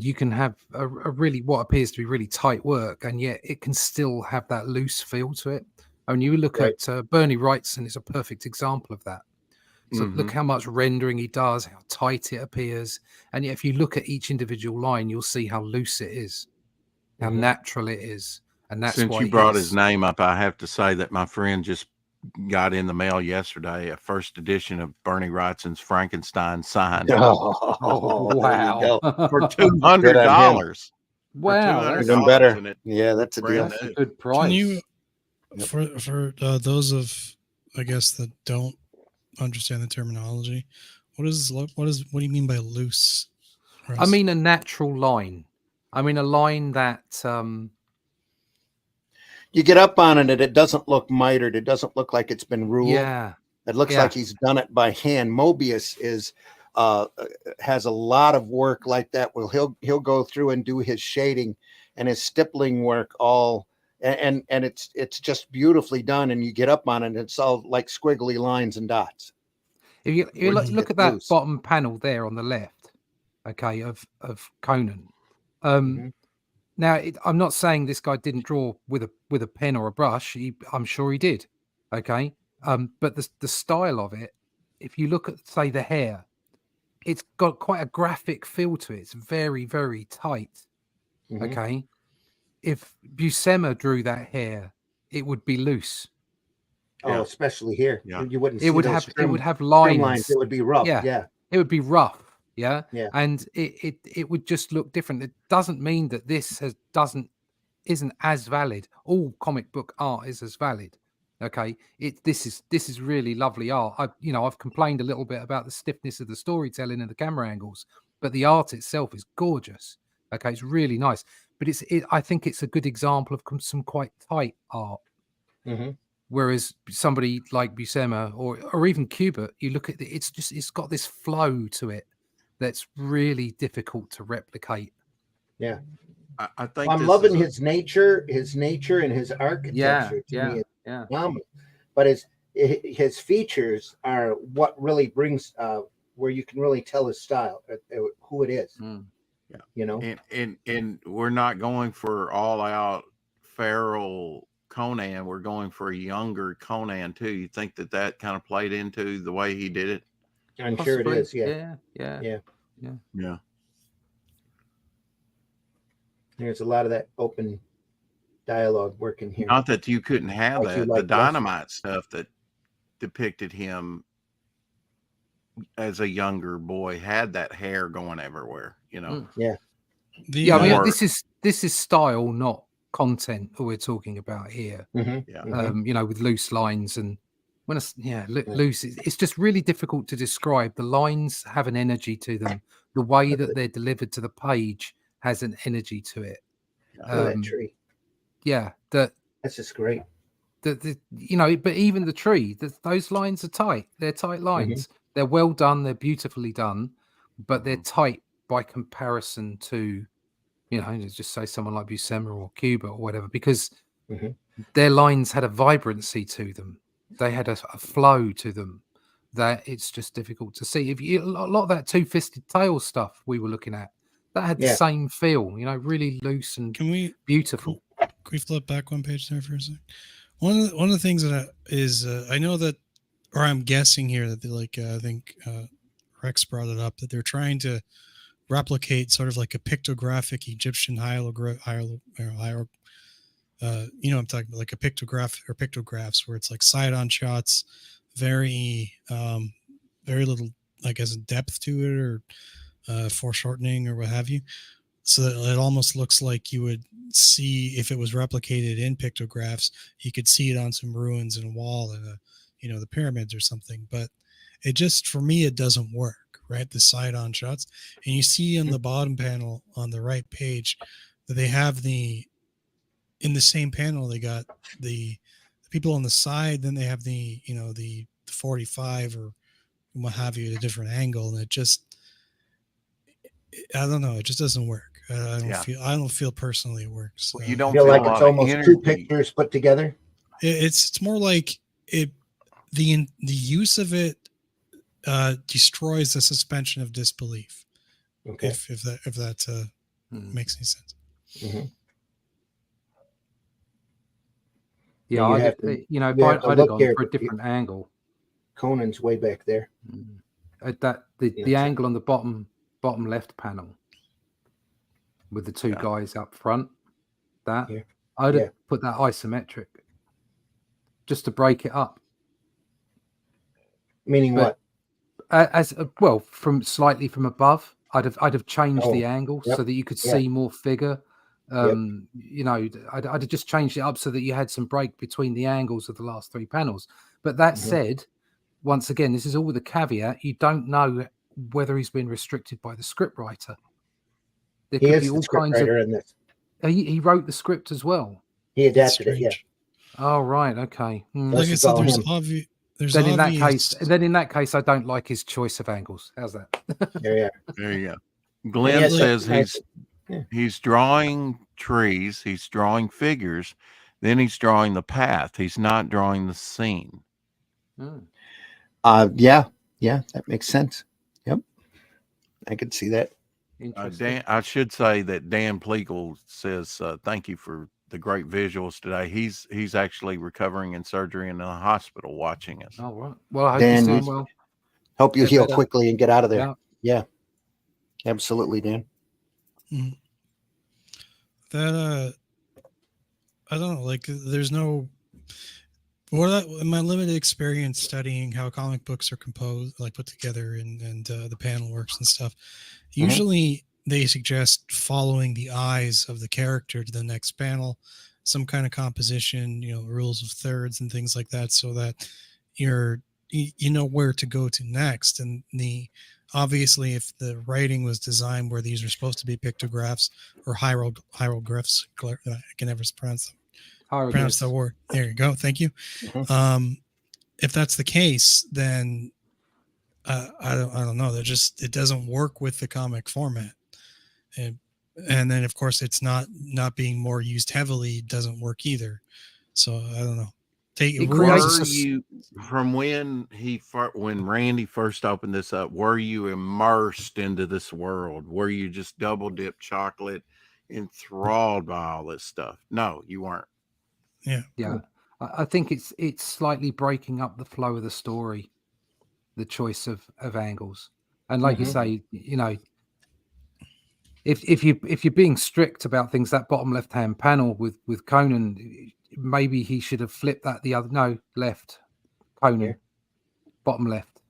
you can have a really what appears to be really tight work, and yet it can still have that loose feel to it. And you look at Bernie Wrightson is a perfect example of that. So look how much rendering he does, how tight it appears, and yet if you look at each individual line, you'll see how loose it is, how natural it is, and that's Since why you brought his name up, I have to say that my friend just got in the mail yesterday a first edition of Bernie Wrightson's Frankenstein signed Oh, wow. for $200. Wow, $200, even better. and it Yeah, that's a deal. brand that's a new. good price. Can you, for those of, I guess, that don't understand the terminology, what do you mean by loose? I Russ? mean a natural line. I mean a line that You get up on it, and it doesn't look mitered. It doesn't look like it's been ruled. yeah. It looks Yeah. like he's done it by hand. Mobius is has a lot of work like that. Well, he'll go through and do his shading and his stippling work all, and it's just beautifully done. And you get up on it, and it's all like squiggly lines and dots. If you Where it's look at that loose. bottom panel there on the left, okay, of Conan. Now, I'm not saying this guy didn't draw with a pen or a brush. I'm sure he did. Okay, but the style of it, if you look at, say, the hair, it's got quite a graphic feel to it. It's very, very tight. Okay, if Buscema drew that hair, it would be loose. Oh, especially here. Yeah. You wouldn't. It would those have trim lines. It would be rough. Yeah. It would be rough. Yeah. Yeah. And it would just look different. It doesn't mean that this isn't as valid. All comic book art is as valid. Okay. This is really lovely art. I've complained a little bit about the stiffness of the storytelling and the camera angles, but the art itself is gorgeous. Okay, it's really nice. But I think it's a good example of some quite tight art. Whereas somebody like Buscema or even Kubert, you look at it's got this flow to it that's really difficult to replicate. Yeah. I think I'm loving his nature and his architecture. Yeah. Phenomenal. But his features are what really brings where you can really tell his style, who it is. Yeah. You know, and we're not going for all out feral Conan. We're going for a younger Conan too. You think that kind of played into the way he did it? I'm sure it is. Yeah. There's a lot of that open dialogue working here. Not that you couldn't have Like you that. The like Dynamite stuff that depicted him as a younger boy had that hair going everywhere. You know. Yeah. I mean, this is style, not content that we're talking about here. With loose lines and loose. It's just really difficult to describe. The lines have an energy to them. The way that they're delivered to the page has an energy to it. That tree. Yeah, that's just great. But even the tree, those lines are tight. They're tight lines. They're well done. They're beautifully done, but they're tight by comparison to, just say someone like Buscema or Cuba or whatever, because their lines had a vibrancy to them. They had a flow to them that it's just difficult to see. A lot of that two-fisted tail stuff we were looking at, that had the same feel, really loose and beautiful. Can we flip back one page there for a second? One of the things that I know that, or I'm guessing here that I think Rex brought it up, that they're trying to replicate sort of like a pictographic Egyptian hieroglyph. I'm talking about like a pictograph or pictographs where it's like side-on shots, very little, I guess, depth to it or foreshortening or what have you. So that it almost looks like you would see, if it was replicated in pictographs, you could see it on some ruins in a wall in the pyramids or something. But it just, for me, it doesn't work, right? The side-on shots. And you see on the bottom panel on the right page that they have in the same panel, they got the people on the side, then they have the 45 or what have you at a different angle. And it just, I don't know, it just doesn't work. I don't feel personally it works. You don't feel like it's almost energy. 2 pictures put together. It's more like it. The use of it destroys the suspension of disbelief. Okay, if that makes any sense. Yeah, I'd have gone for a different angle. Conan's way back there. The angle on the bottom left panel with the two guys up front. I'd have put that isometric just to break it up. Meaning what? From slightly from above, I'd have changed the angle so that you could see more figure. I'd have just changed it up so that you had some break between the angles of the last 3 panels. But that said, once again, this is all with a caveat. You don't know whether he's been restricted by the script writer. There could be all kinds of. In this. He wrote the script as well. He adapted it. Yeah. Oh right, okay. Like I said, There's Then obvious. in that case, I don't like his choice of angles. How's that? There you are. There you go. And Glenn he has says that nice- yeah. he's drawing trees, he's drawing figures, then he's drawing the path. He's not drawing the scene. Yeah, that makes sense. Yep, I could see that. Interesting. I should say that Dan Pleagle says thank you for the great visuals today. He's actually recovering in surgery in the hospital watching us. Oh, right. Well, I hope Dan, he's doing he's- well. Hope you Get heal better. quickly and get out of there. Yeah. Yeah, absolutely, Dan. That I don't know, like there's no in my limited experience studying how comic books are composed, like put together and the panel works and stuff, usually they suggest following the eyes of the character to the next panel, some kind of composition, rules of thirds and things like that, so that you know where to go to next. And obviously if the writing was designed where these are supposed to be pictographs or hieroglyphs, I can never pronounce that word. There you go. Thank you. If that's the case, then I don't know. It doesn't work with the comic format. And then of course it's not being more used heavily doesn't work either. So I don't know. Were you from when Randy first opened this up? Were you immersed into this world? Were you just double dip chocolate, enthralled by all this stuff? No, you weren't. Yeah. I think it's slightly breaking up the flow of the story, the choice of angles, and like you say, if you're being strict about things, that bottom left hand panel with Conan, maybe he should have flipped that left Conan, bottom left,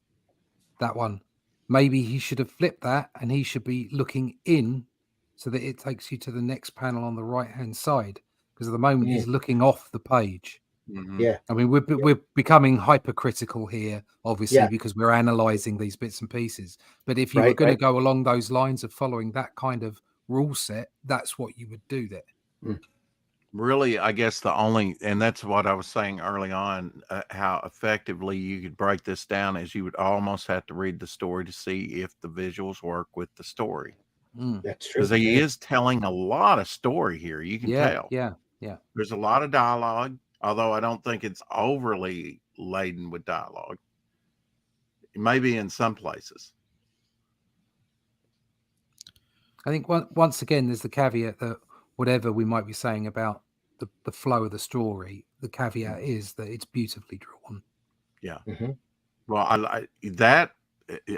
that one. Maybe he should have flipped that, and he should be looking in so that it takes you to the next panel on the right hand side. Because at the moment he's looking off the page. Yeah, I mean we're becoming hypercritical here, obviously, because we're analyzing these bits and pieces. But if you were going to go along those lines of following that kind of rule set, that's what you would do there. Really, I guess and that's what I was saying early on, how effectively you could break this down is you would almost have to read the story to see if the visuals work with the story. That's true. Because he is telling a lot of story here. You can tell. Yeah. There's a lot of dialogue, although I don't think it's overly laden with dialogue. Maybe in some places. I think once again, there's the caveat that whatever we might be saying about the flow of the story, the caveat is that it's beautifully drawn. Yeah. Well, I like that.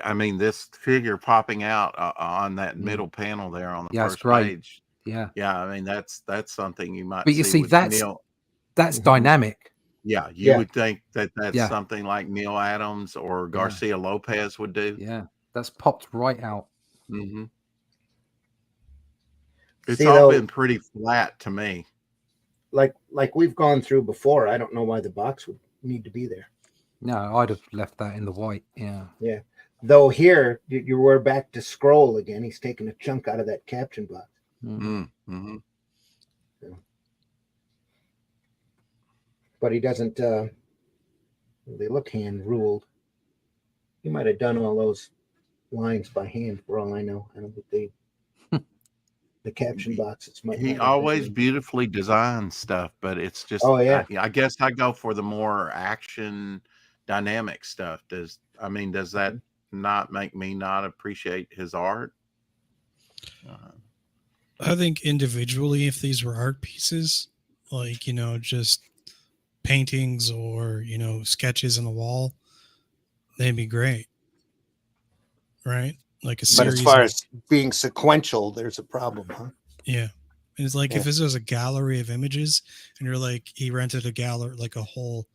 I mean, this figure popping out on that middle panel there on the first page. Yeah. I mean, that's something you might. But you see, that's dynamic. Yeah, you would think that's something like Neil Adams or Garcia Lopez would do. Yeah, that's popped right out. It's all been pretty flat to me. Like we've gone through before. I don't know why the box would need to be there. No, I'd have left that in the white. Yeah. Though here you were back to scroll again. He's taking a chunk out of that caption box. But he doesn't. They look hand ruled. He might have done all those lines by hand, for all I know. I don't think the caption boxes might. He always beautifully designs stuff, but it's just. I guess I go for the more action, dynamic stuff. Does that not make me not appreciate his art? I think individually, if these were art pieces, like just paintings or sketches on a wall, they'd be great, right? Like a series. But as far as being sequential, there's a problem, huh? Yeah, and it's like if this was a gallery of images, and you're like, he rented a gallery, like a whole,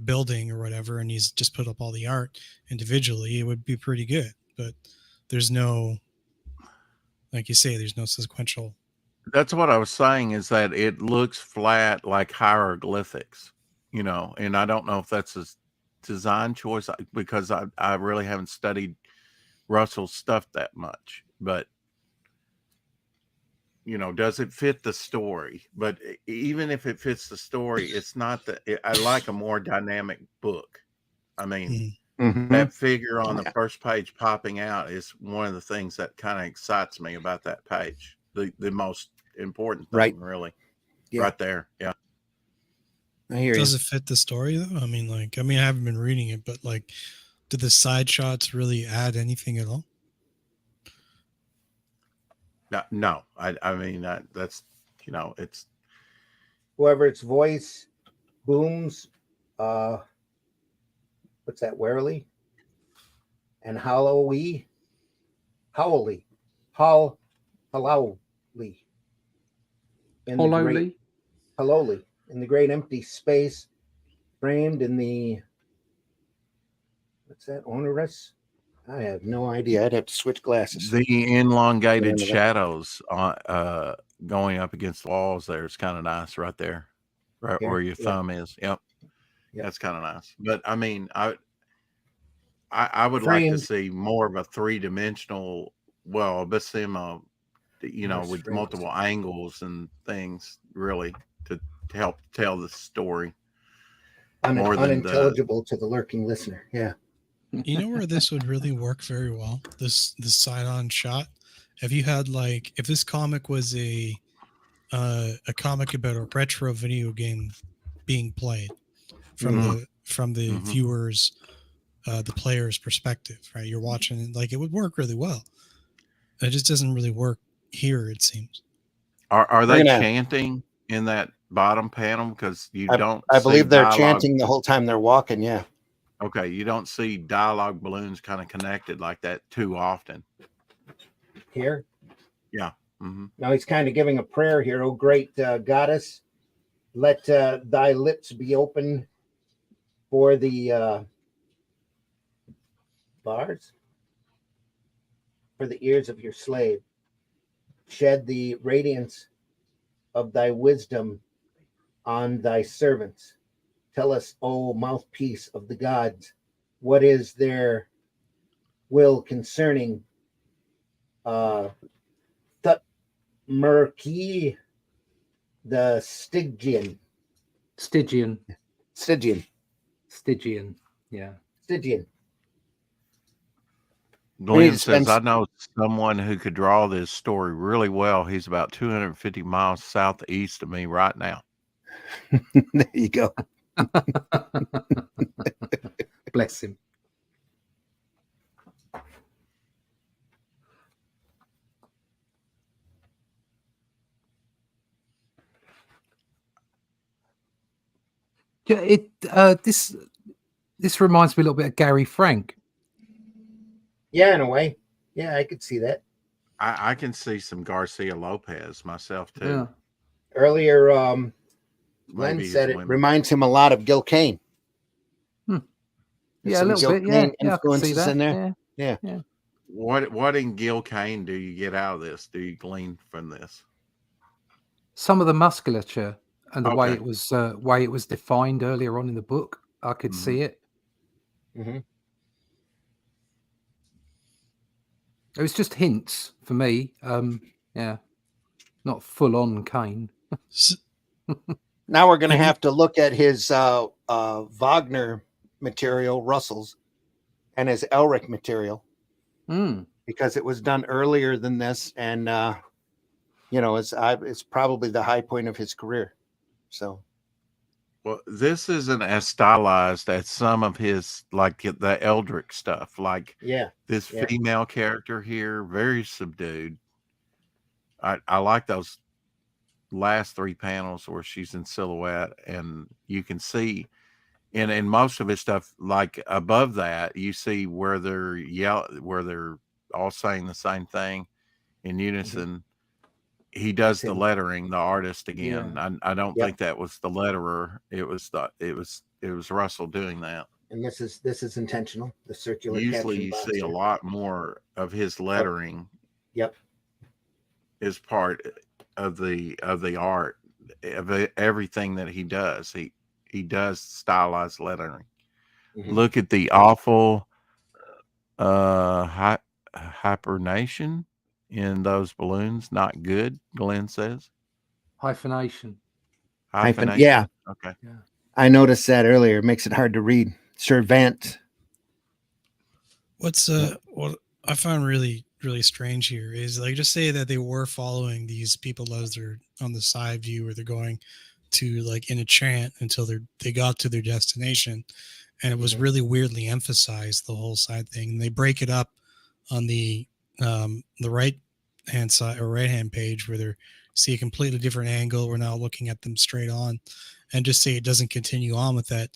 building or whatever, and he's just put up all the art individually, it would be pretty good. But there's no, like you say, there's no sequential. That's what I was saying, is that it looks flat like hieroglyphics, and I don't know if that's a design choice because I really haven't studied Russell's stuff that much, but does it fit the story? But even if it fits the story, it's not I like a more dynamic book. I mean, Mhm. that figure on the Yeah. first page popping out is one of the things that kind of excites me about that page. The most important thing, Right. really, Yeah. right there. Yeah. I hear Does you. it fit the story though? I mean, I haven't been reading it, but like, do the side shots really add anything at all? No. I mean that's it's Whoever its voice booms, what's that? Warily and Howley, Howley, Howley in the great Hollowly. in the great empty space, framed in the what's that? Onerous? I have no idea. I'd have to switch glasses. the elongated into that. shadows on going up against the walls there is kind of nice right there. Right Here? where your Yeah. thumb is. Yep. Yep. That's kind of nice. But I mean, I would like to Framed. see more of a three-dimensional, well, Basima, More with straight. multiple angles and things, really, to help tell the story. More than Unintelligible to the lurking listener. Yeah. You know where this would really work very well? This side-on shot. Have you had like, if this comic was a comic about a retro video game being played from Mhm. the Mhm. viewers, the player's perspective, right? You're watching it, like, it would work really well. It just doesn't really work here, it seems. Are they gonna- chanting in that bottom panel? Because you don't I see believe they're dialogue. chanting the whole time they're walking. Yeah. Okay, you don't see dialogue balloons kind of connected like that too often. Here. Mm-hmm. Now he's kind of giving a prayer here. Oh, great goddess, let thy lips be open for the bars, for the ears of your slave. Shed the radiance of thy wisdom on thy servants. Tell us, O mouthpiece of the gods, what is their will concerning Thutmurkey the Stygian. Stygian. Yeah. Stygian. Glenn to says, spend- I know someone who could draw this story really well. He's about 250 miles southeast of me right now. There you go. Bless him. Yeah, this reminds me a little bit of Gary Frank. Yeah, in a way. Yeah, I could see that. I can see some Garcia Lopez myself too. Yeah. Earlier, Glenn Maybe said his it women. reminds him a lot of Gil Kane. Hmm. There's Yeah, a some little Gil bit. Kane Yeah, I can see influences that. in there. Yeah. What in Gil Kane do you get out of this? Do you glean from this? Some of the musculature and the way Okay. it was defined earlier on in the book, I could Mhm. see it. Mm-hmm. It was just hints for me. Yeah, not full on Kane. S- Now we're going to have to look at his Wagner material, Russell's, and his Elric material, because it was done earlier than this, and it's probably the high point of his career. So, Well, this isn't as stylized as some of his, like the Eldrick stuff. Like yeah, this Yeah. female character here, very subdued. I like those last three panels where she's in silhouette, and you can see in most of his stuff, like above that, you see where they're all saying the same thing in unison. He does the him. lettering, the artist again. I don't Yep. think that was the letterer. It was Russell doing that. And this is intentional. The circular Usually caption you box see a here. lot more of his lettering Yep. is part of the art of everything that he does. He does stylized lettering. Mhm. Look at the awful hibernation in those balloons. Not good, Glenn says. Hyphenation. Yeah. Okay. I noticed that earlier. It makes it hard to read. servant. What's what I found really strange here is, like, just say that they were following these people as they're on the side view, or they're going to, like, in a chant until they got to their destination, and it was really weirdly emphasized, the whole side thing. And they break it up on the right hand side or right hand page, where they see a completely different angle. We're now looking at them straight on, and just say it doesn't continue on with that.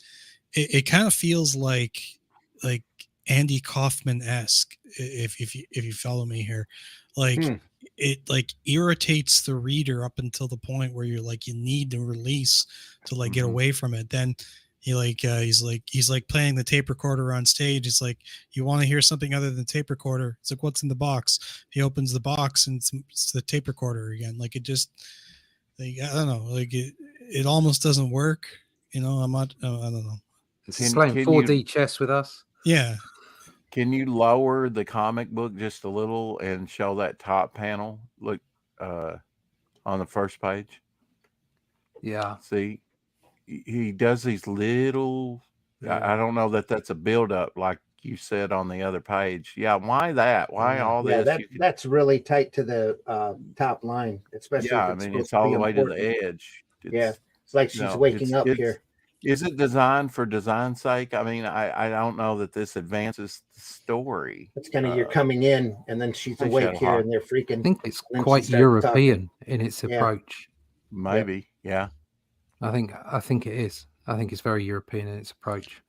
It kind of feels like Andy Kaufman-esque, if you follow me here. Like, it like irritates the reader up until the point where you're like, you need to release to, like, get away from it. Then he's like playing the tape recorder on stage. It's like, you want to hear something other than tape recorder. It's like, what's in the box? He opens the box and it's the tape recorder again. Like, it just, like, I don't know, like, it almost doesn't work. You know, I don't know. It's playing 4D chess with us. Yeah. Can you lower the comic book just a little and show that top panel? Look, on the first page. Yeah. See, he does these little. I don't know that that's a build up like you said on the other page. Yeah, why that? Why all this? That's really tight to the top line, especially. Yeah, I mean, it's all the way to the edge. It's like she's waking up here. Is it designed for design's sake? I mean, I don't know that this advances the story. It's kind of, you're coming in and then she's awake here and they're freaking. I think it's quite European in its approach. Maybe, yeah. I think it is. I think it's very European in its approach.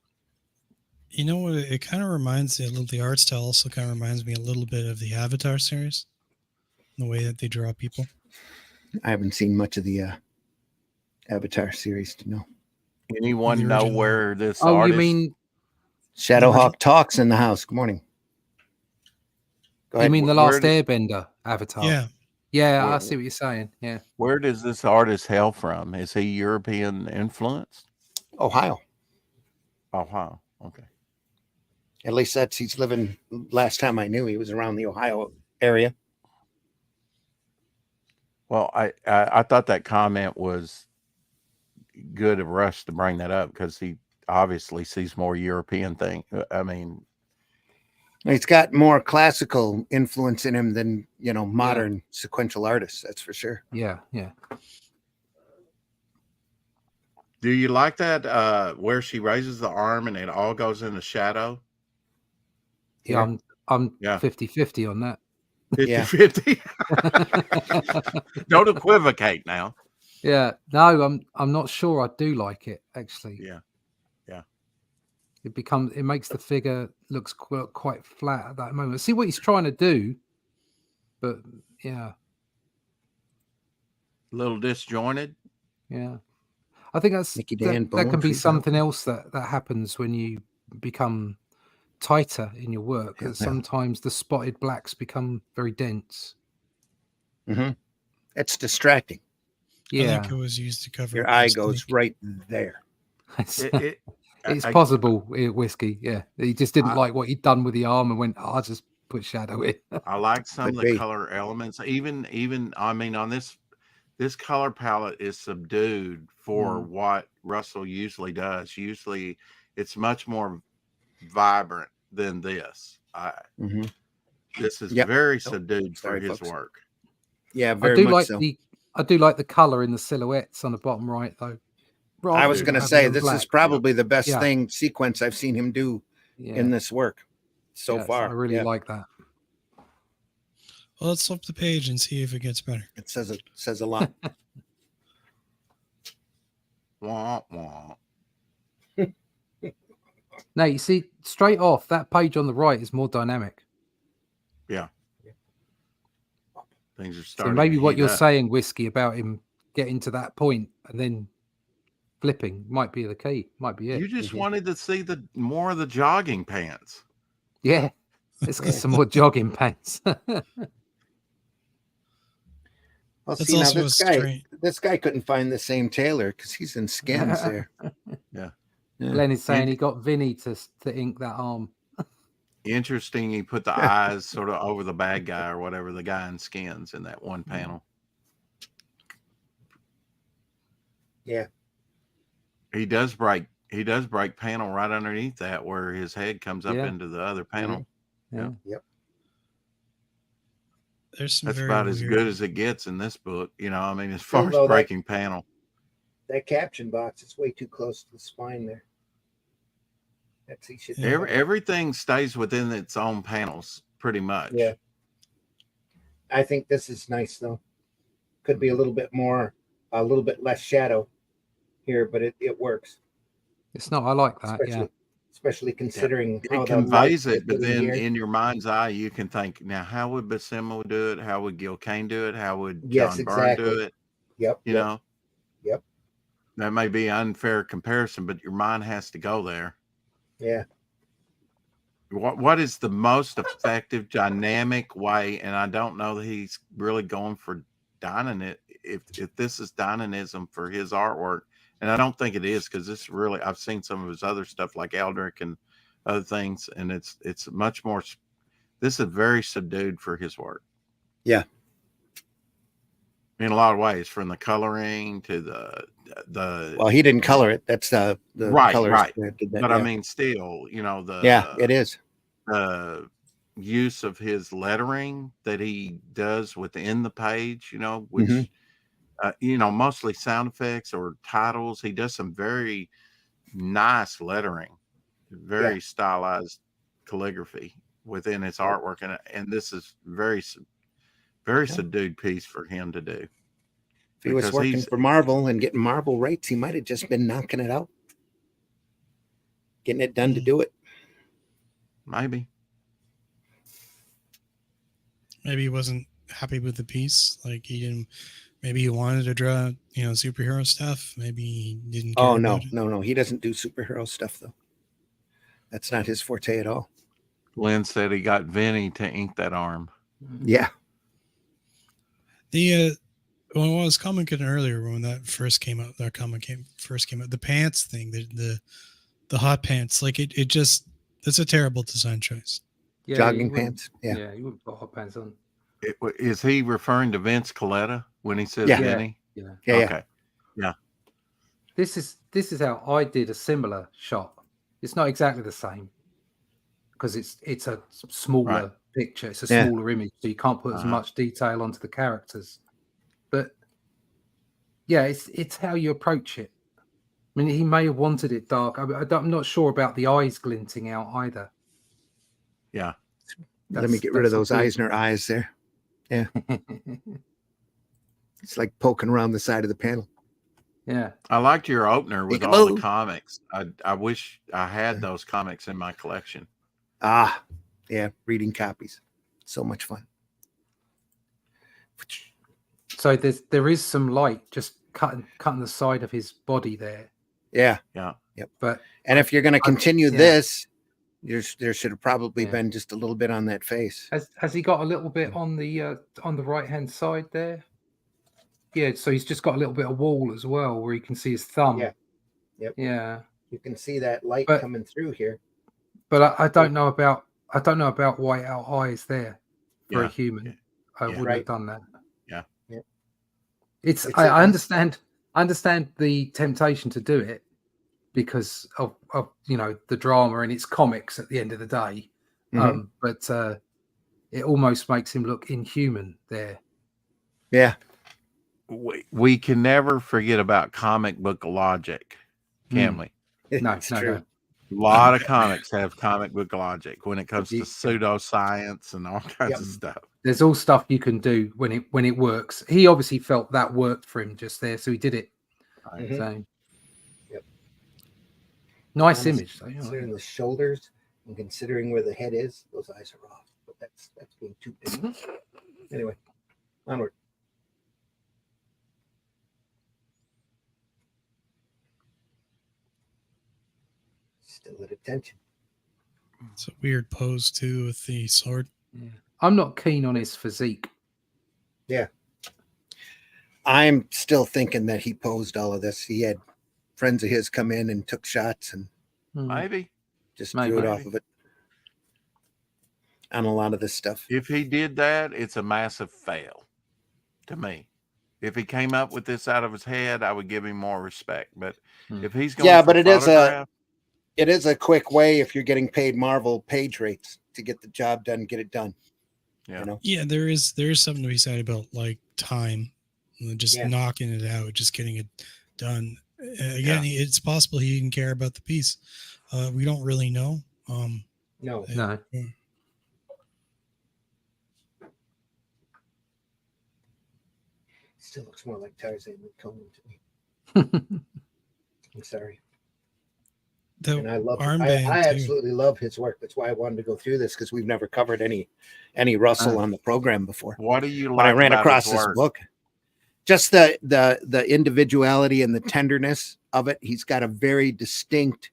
You know what? It kind of reminds me a little. The art style also kind of reminds me a little bit of the Avatar series, the way that they draw people. I haven't seen much of the Avatar series to know. Anyone know where this artist... you mean Shadowhawk Talks in the house? Good morning. Go ahead. You mean the Last Airbender Avatar? Yeah. Yeah, I see what you're saying. Yeah. Where does this artist hail from? Is he European influenced? Ohio. Okay. At least he's living. Last time I knew, he was around the Ohio area. Well, I thought that comment was good of Russ to bring that up, because he obviously sees more European thing. I mean, he's got more classical influence in him than, modern sequential artists. That's for sure. Yeah. Do you like that where she raises the arm and it all goes into shadow? Yeah, I'm 50-50 on that. 50-50. Don't equivocate now. Yeah, no, I'm not sure I do like it, actually. Yeah. It makes the figure looks quite flat at that moment. See what he's trying to do, but yeah, a little disjointed. Yeah, I think that can be something else that happens when you become tighter in your work. That sometimes the spotted blacks become very dense. It's distracting. Yeah, I think it was used to cover. Your eye goes right there. It's possible, Whiskey. Yeah, he just didn't like what he'd done with the arm and went, I'll just put shadow in. I like some of the color elements. Even I mean, on this color palette is subdued for what Russell usually does. Usually, it's much more vibrant than this. This is very subdued for his work. Yeah, very much so. I do like the color in the silhouettes on the bottom right, though. I was going to say, this is probably the best sequence I've seen him do in this work so far. I really like that. Well, let's flip the page and see if it gets better. It says a lot. Wah, wah. Now, you see, straight off, that page on the right is more dynamic. Yeah. Things are starting. So maybe what you're saying, Whiskey, about him getting to that point and then flipping might be the key. Might be it. You just wanted to see more of the jogging pants. Yeah. Let's get some more jogging pants. Well, see, now this guy couldn't find the same tailor because he's in skins there. Yeah. Glenn is saying he got Vinny to ink that arm. Interesting. He put the eyes sort of over the bad guy or whatever, the guy in skins in that one panel. Yeah. He does break he does break panel right underneath that where his head comes up Yeah. into the other panel. Yeah. Yep. There's some That's very about as weird. good as it gets in this book. You know, I mean, as far Although as breaking panel. That caption box is way too close to the spine there. That's he should. Yeah. Everything stays within its own panels pretty much. Yeah. I think this is nice though. Could be a little bit less shadow here, but it works. It's not. I like that. Especially considering how It the light conveys it, gets but in then here. in your mind's eye, you can think, now, how would Buscema do it? How would Gil Kane do it? How would Yes, John Byrne do exactly. it? Yep. You know? Yep. That may be an unfair comparison, but your mind has to go there. Yeah. What is the most effective, dynamic way? And I don't know that he's really going for if this is Dynanism for his artwork, and I don't think it is, because this really, I've seen some of his other stuff like Eldrick and other things, and it's much more. This is very subdued for his work. Yeah. In a lot of ways, from the coloring to the. Well, he didn't color it. That's the Right, colors right. that did that. But I mean, still, you know, it is. the use of his lettering that he does within the page, you know, which you know, mostly sound effects or titles. He does some very nice lettering, very stylized calligraphy within his artwork, and this is very subdued piece for him to do. If he was working for Marvel and getting Marvel rights, he might have just been knocking it out, getting it done to do it. Maybe Maybe he wasn't happy with the piece. Like maybe he wanted to draw, superhero stuff. Maybe he didn't care about it. No. He doesn't do superhero stuff though. That's not his forte at all. Glenn said he got Vinny to ink that arm. Yeah. When I was commenting earlier, when that first came out, the pants thing, the hot pants, like it's a terrible design choice. Yeah, jogging pants. Yeah, you wouldn't put hot pants on. Is he referring to Vince Coletta when he says Vinny? Yeah. Okay. Yeah. This is how I did a similar shot. It's not exactly the same because it's a smaller picture. It's a smaller image, so you can't put as much detail onto the characters. But yeah, it's how you approach it. I mean, he may have wanted it dark. I'm not sure about the eyes glinting out either. Yeah. Let me get rid of those Eisner eyes there. Yeah. It's like poking around the side of the panel. Yeah. I liked your opener with all the comics. I wish I had those comics in my collection. Yeah. Reading copies. So much fun. So there is some light just cutting the side of his body there. Yeah. Yeah. Yep. But if you're going to continue this, there should have probably been just a little bit on that face. Has he got a little bit on the right hand side there? Yeah, so he's just got a little bit of wall as well where you can see his thumb. Yeah. Yep. Yeah. You can see that light coming through here. But I don't know about white out eyes there for a human. I wouldn't have done that. Yeah. Yep. I understand the temptation to do it because of the drama and it's comics at the end of the day. But it almost makes him look inhuman there. Yeah. We can never forget about comic book logic, can we? No, it's true. A lot of comics have comic book logic when it comes to pseudoscience and all kinds of stuff. There's all stuff you can do when it works. He obviously felt that worked for him just there, so he did it. So, nice image. Considering the shoulders and considering where the head is, those eyes are off. But that's being too big. Anyway, onward. Still at attention. It's a weird pose too with the sword. Yeah. I'm not keen on his physique. Yeah. I'm still thinking that he posed all of this. He had friends of his come in and took shots and Maybe just drew it off of it on a lot of this stuff. if he did that, it's a massive fail to me. If he came up with this out of his head, I would give him more respect. But Hmm. if he's going Yeah, for but it photograph, is a quick way if you're getting paid Marvel page rates to get the job done, get it done. Yeah. You know? Yeah, there is something to be said about like time, just Yeah. knocking it out, just getting it done. Again, it's possible he didn't care about the piece. We don't really know. No. No. Still looks more like Tarzan than Conan to me. I'm sorry. The And I love armband I too. absolutely love his work. That's why I wanted to go through this, because we've never covered any Russell on the program before. what do you When I like ran about across his this work? book, just the individuality and the tenderness of it. He's got a very distinct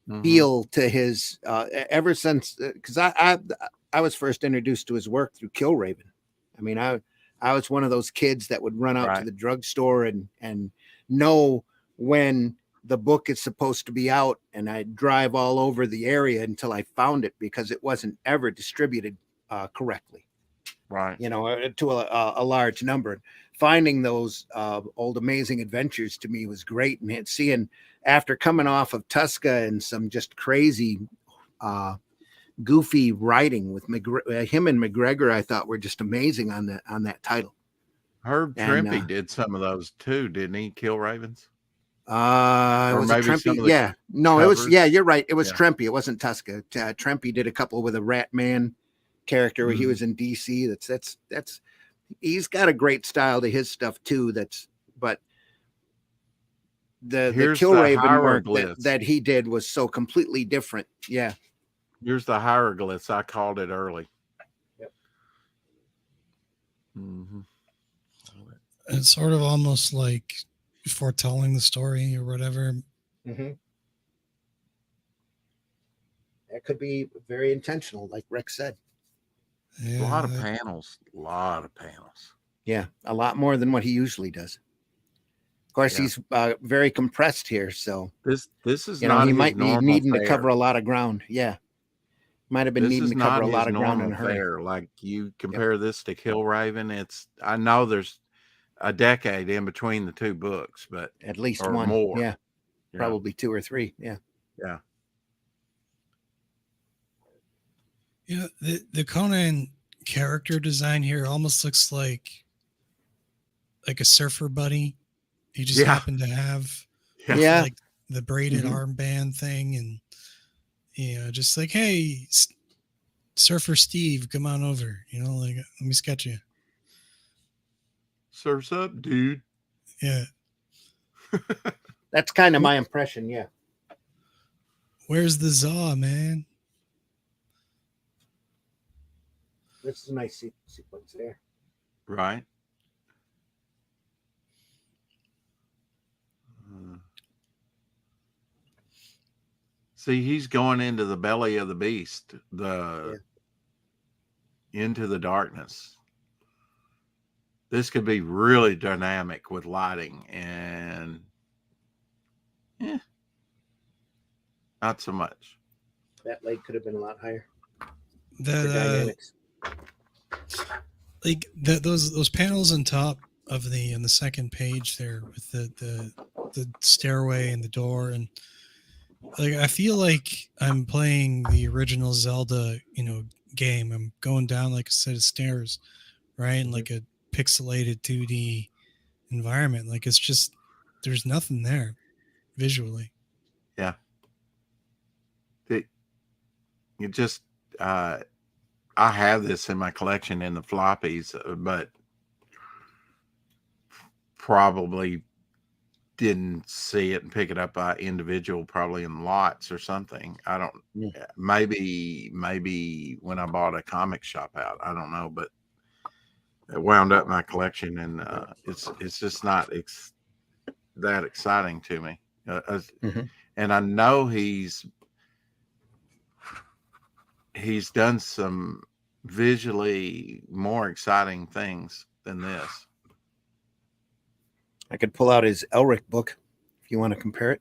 Mhm. feel to his ever since, because I was first introduced to his work through Killraven. I mean, I was one of those kids that would run out to Right. the drugstore and know when the book is supposed to be out, and I'd drive all over the area until I found it, because it wasn't ever distributed correctly, Right. you know, to a large number. Finding those old Amazing Adventures to me was great, and seeing, after coming off of Tuska and some just crazy goofy writing with him and McGregor, I thought were just amazing on that title. Herb And, Trimpe did some of those too, didn't he? Kill Ravens. It Or was a maybe some Trempy. of the Yeah, no, it was. covers. Yeah, you're right. It was Yeah. Trempy. It wasn't Tuska. Trempy did a couple with a Rat Man character where he was in DC. That's. He's got a great style to his stuff too. But the Here's Kill the Raven work hieroglyphs. that he did was so completely different. Yeah. Here's the hieroglyphs. I called it early. Yep. Mm-hmm. It's sort of almost like foretelling the story or whatever. Mm-hmm. That could be very intentional, like Rick said. Yeah, A lot of panels. A lot of panels. Yeah, a lot more than what he usually does. Of course, Yeah. he's very compressed here, so This is you know not he his might be normal needing to fare. cover a lot of ground. Yeah, might have been This needing is to cover not a his lot of ground in normal a hurry. fare. Like you compare this to Kill Raven, I know there's a decade in between the two books, but At least or one. more. Yeah, Yeah. probably 2 or 3. Yeah. Yeah. Yeah, the Conan character design here almost looks like a surfer buddy. He just happened to have Yeah. like the braided Mhm. armband thing, and just like, hey, Surfer Steve, come on over. Like, let me sketch you. Surf's up, dude. Yeah. That's kind of my impression. Yeah. Where's the Zaw, man? This is a nice sequence there. Right. See, he's going into the belly of the beast, into the darkness. This could be really dynamic with lighting, and not so much. That leg could have been a lot higher. The dynamics. Like those panels on top of on the second page there with the stairway and the door, and like I feel like I'm playing the original Zelda, game. I'm going down like a set of stairs, right? And like a pixelated 2D environment. Like it's just there's nothing there visually. Yeah. It just I have this in my collection in the floppies, but probably didn't see it and pick it up by individual, probably in lots or something. I don't. Maybe when I bought a comic shop out, I don't know, but it wound up in my collection, and it's just not that exciting to me. And I know he's done some visually more exciting things than this. I could pull out his Elric book if you want to compare it.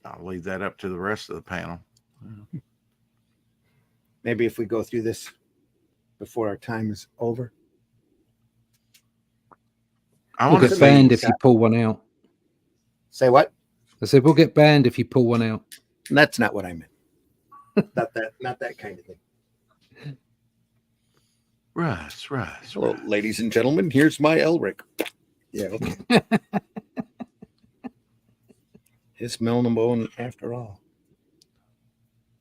I'll leave that up to the rest of the panel. Maybe if we go through this before our time is over. I We'll want to get see. banned if you pull one out. Say what? I said we'll get banned if you pull one out. That's not what I meant. Not that kind of thing. Russ. Hello, ladies and gentlemen. Here's my Elric. Yeah, okay. It's Melnabone after all.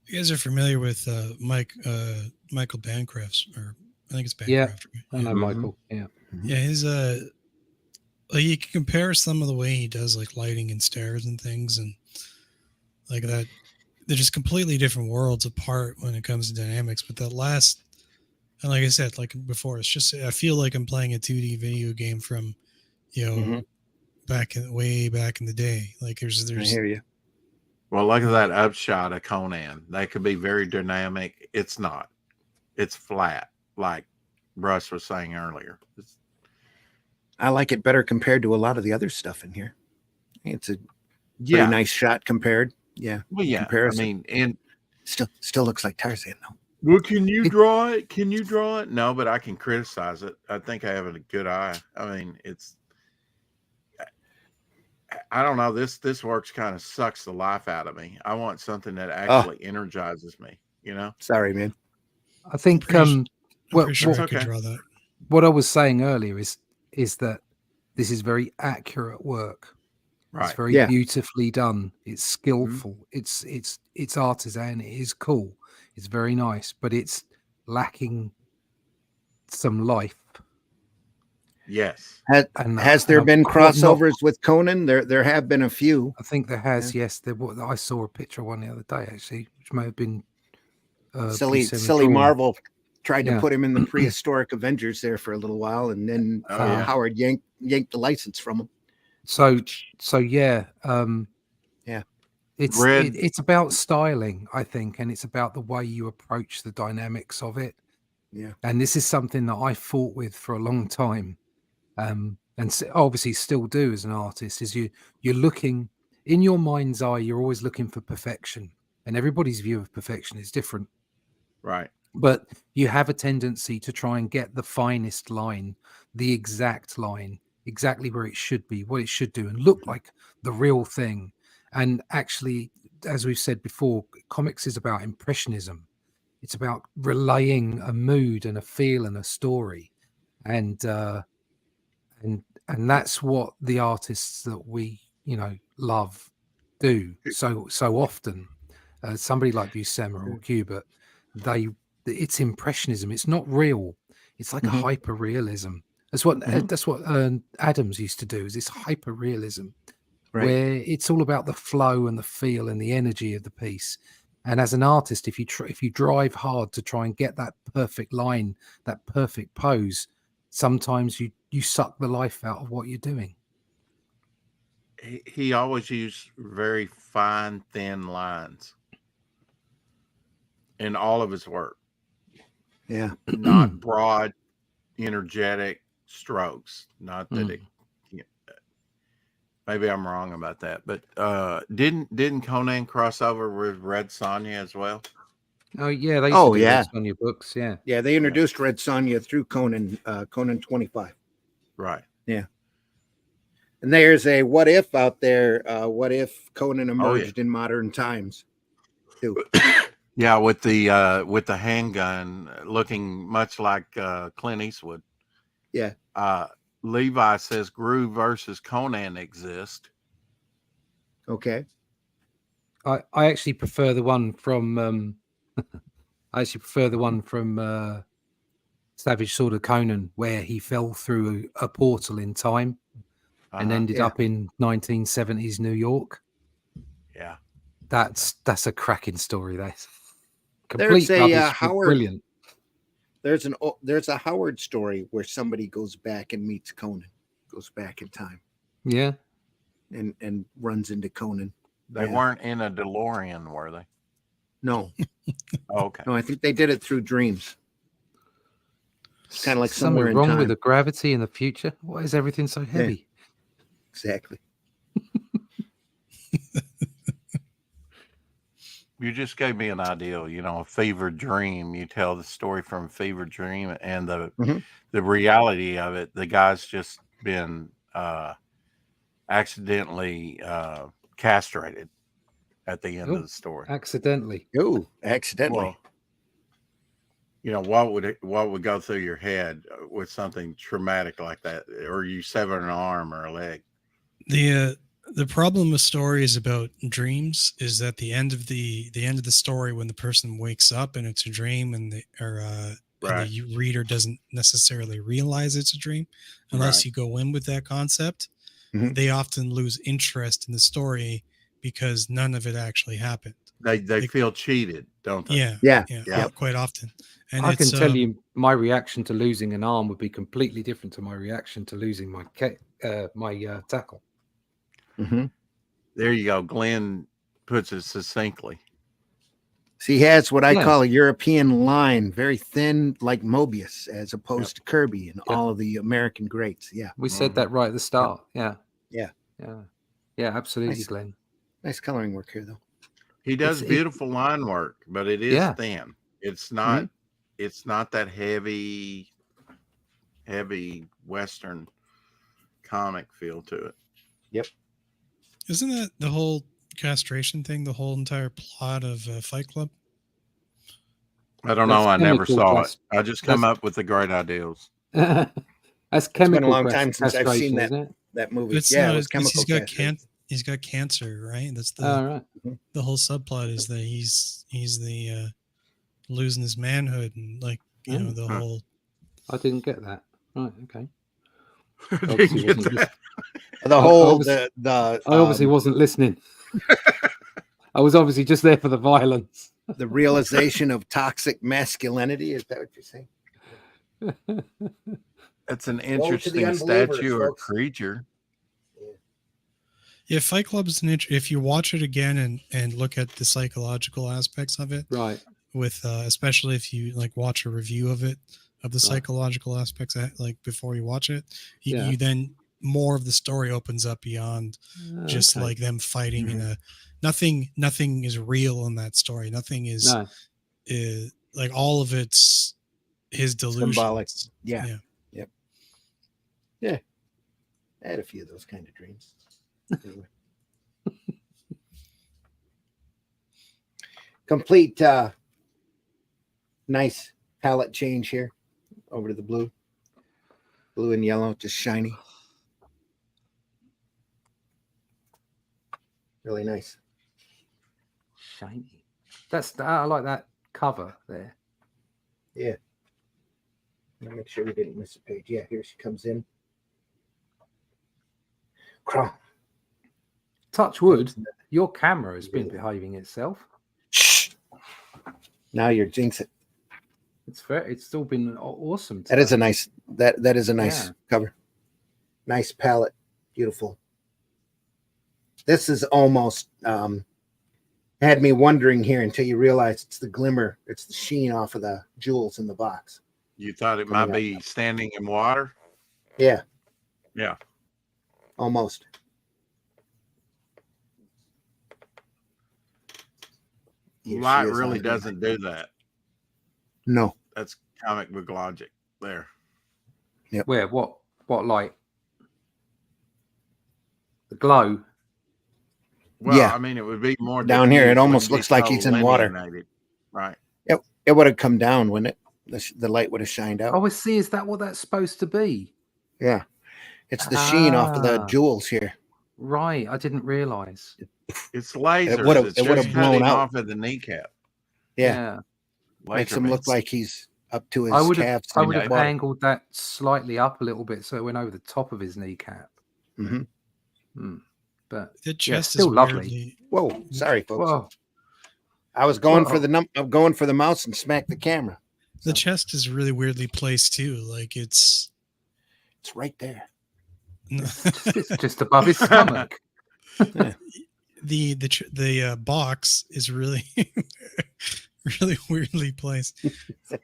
You guys are familiar with Michael Bancroft's, or I think it's Yeah. Bancroft. I know, Michael. Yeah. Yeah, his like you can compare some of the way he does like lighting and stairs and things, and like that. They're just completely different worlds apart when it comes to dynamics. But that last, and like I said, like before, it's just I feel like I'm playing a 2D video game from, way back in the day. Like there's I hear you. Well, look at that upshot of Conan. That could be very dynamic. It's not. It's flat, like Russ was saying earlier. I like it better compared to a lot of the other stuff in here. It's a pretty nice shot compared. Yeah. Well, yeah. Comparison. I mean, and still looks like Tarzan though. well, can you draw it? Can you draw it? No, but I can criticize it. I think I have a good eye. I mean, I don't know. This works kind of sucks the life out of me. I want something that actually energizes me. You know. Sorry, man. I think I'm pretty sure I could okay. draw that. what I was saying earlier is that this is very accurate work. Right. It's very beautifully done. It's skillful. It's artisan. It is cool. It's very nice, but it's lacking some life. Yes. Has there been crossovers with Conan? There have been a few. I think there has. Yes, I saw a picture of one the other day actually, which may have been silly Marvel tried to put him in the prehistoric Avengers there for a little while, and then Howard yanked the license from him. So it's about styling, I think, and it's about the way you approach the dynamics of it. Yeah, and this is something that I fought with for a long time, and obviously still do as an artist. Is you're looking in your mind's eye, you're always looking for perfection, and everybody's view of perfection is different. Right. But you have a tendency to try and get the finest line, the exact line, exactly where it should be, what it should do, and look like the real thing. And actually, as we've said before, comics is about impressionism. It's about relaying a mood and a feel and a story, and that's what the artists that we love do so often. Somebody like Buscema or Kubert, it's impressionism. It's not real. It's like a hyper realism. That's what Adams used to do. Is this hyper realism, where it's all about the flow and the feel and the energy of the piece. And as an artist, if you drive hard to try and get that perfect line, that perfect pose, sometimes you suck the life out of what you're doing. He always used very fine, thin lines in all of his work. Yeah. Not broad, energetic strokes. Not that it. Maybe I'm wrong about that, but didn't Conan cross over with Red Sonja as well? Oh yeah, they used to do Red Sonja books. Yeah, they introduced Red Sonja through Conan 25. Right. Yeah. And there's a what if out there. What if Conan emerged in modern times? Too. Yeah, with the handgun, looking much like Clint Eastwood. Yeah. Levi says Gru versus Conan exist. Okay. I actually prefer the one from Savage Sword of Conan, where he fell through a portal in time and ended up in 1970s New York. Yeah. That's a cracking story. That's complete Howard, brilliant. There's a Howard story where somebody goes back and meets Conan, goes back in time. Yeah. And runs into Conan. They weren't in a DeLorean, were they? No. Okay. No, I think they did it through dreams. It's kind of like something somewhere wrong in time. with the gravity in the future. Why is everything so heavy? Yeah. Exactly. You just gave me an idea, a fever dream. You tell the story from a fever dream, and Mhm. the reality of it, the guy's just been accidentally castrated at the end of Oh, the story. accidentally. Ooh, accidentally. Well, what would go through your head with something traumatic like that, or you sever an arm or a leg? The problem with stories about dreams is that the end of the story, when the person wakes up and it's a dream, and Right. the reader doesn't necessarily realize it's a dream unless Right. you go in with that concept. Mhm. They often lose interest in the story because none of it actually happened. They feel cheated, don't they? Yeah, Yeah. yeah, Yep. quite often. And I can it's tell you, my reaction to losing an arm would be completely different to my reaction to losing my tackle. Mhm. There you go. Glenn puts it succinctly. So he has what I Yeah. call a European line, very thin, like Mobius, as opposed to Kirby and Yep. all of the American greats. Yeah. We said that right at the start. Yeah. Yeah. Yeah. Yeah, absolutely, Nice. Glenn. Nice coloring work here, though. He does It's- beautiful line work, but it is Yeah. thin. It's not. It's not that heavy Western comic feel to it. Isn't that the whole castration thing, the whole entire plot of Fight Club? I don't That's know. I never chemical saw it. cast- I just come up with the great ideas. That's It's chemical been a long time since I've castration, seen that isn't it? that movie. It's Yeah, not, it was it's chemical castration. he's got cancer, right? That's the All right. the whole subplot is that he's the losing his manhood, and like the Huh. whole I didn't get that. Right. Okay. Didn't Obviously get wasn't that. The whole was- the I obviously wasn't listening. I was obviously just there for the violence. the realization of toxic masculinity. Is that what you're saying? That's an to the interesting unbelievers, statue or folks. creature. yeah. Fight Club is if you watch it again and look at the psychological aspects of it, Right. with especially if you like watch a review of it, of the Right. psychological aspects, like before you watch it, Yeah. you then more of the story opens up beyond just Okay. like them fighting in a nothing is real in that story. Nothing is No. like all of it's his delusions. Symbolic. Yeah. Yeah. Yep. Yeah. I had a few of those kind of dreams. Anyway. Complete nice palette change here over to the blue. Blue and yellow, just shiny. Really nice. Shiny. I like that cover there. Yeah. Let me make sure we didn't miss a page. Yeah, here she comes in. Crawl. Touch wood. Your camera has been behaving itself. Shh. Now you're jinxing. It's still been awesome. That is a today. nice that is a nice Yeah. cover. Nice palette. Beautiful. This is almost had me wondering here until you realize it's the glimmer, it's the sheen off of the jewels in the box. You thought it might be standing in water? Yeah. Yeah. Almost. Here Light she is really on- doesn't do that. No. That's comic book logic there. Where? What light? The glow. Well, Yeah. I mean, it would be more Down here, it diffuse, almost wouldn't be looks like so he's in water. lineated. Right. It would have come down, wouldn't it? The light would have shined out. Oh, I see. Is that what that's supposed to be? Yeah. It's the sheen off of the Ah. jewels here. Right. I didn't realize. It's lasers. would've- It's it would've just blown cutting out. off of the kneecap. Yeah. Makes Laser him look beams. like he's up to his I would have calves. I in would the have water. angled that slightly up a little bit so it went over the top of his kneecap. Mhm. But The chest is still lovely. weirdly. Whoa, sorry, folks. well, I was going Well- for I'm going for the mouse and smacked the camera. The So, chest is really weirdly placed too. Like it's it's right there. it's just above his stomach. the box is really really weirdly placed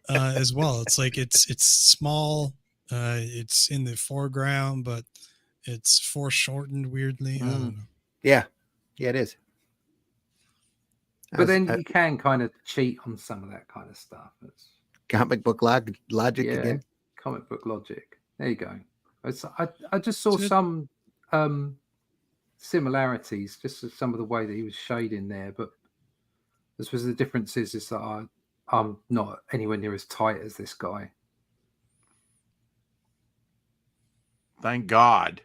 as well. It's like it's small. It's in the foreground, but it's foreshortened weirdly. I don't know. Yeah. Yeah, it is. But then you can kind of cheat on some of that kind of stuff. It's, comic book logic yeah, again. comic book logic. There you go. I just saw So- some similarities, just with some of the way that he was shading there. But this was the difference is that I'm not anywhere near as tight as this guy. Thank God.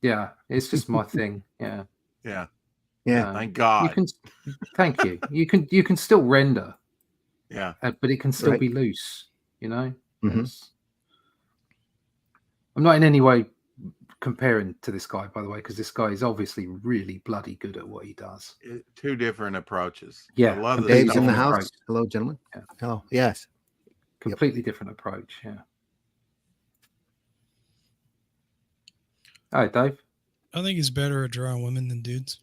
Yeah, it's just my thing. Yeah. Yeah. Yeah. Thank You God. can, thank you. You can still render, Yeah. but it can still Right. be loose. You know. Mhm. It's- I'm not in any way comparing to this guy, by the way, because this guy is obviously really bloody good at what he does. Two different approaches. Yeah, I love the completely Dave's in the different house. approach. Hello, gentlemen. Yeah. Oh, yes. Completely different approach. Yeah. Hi, Dave. I think he's better at drawing women than dudes.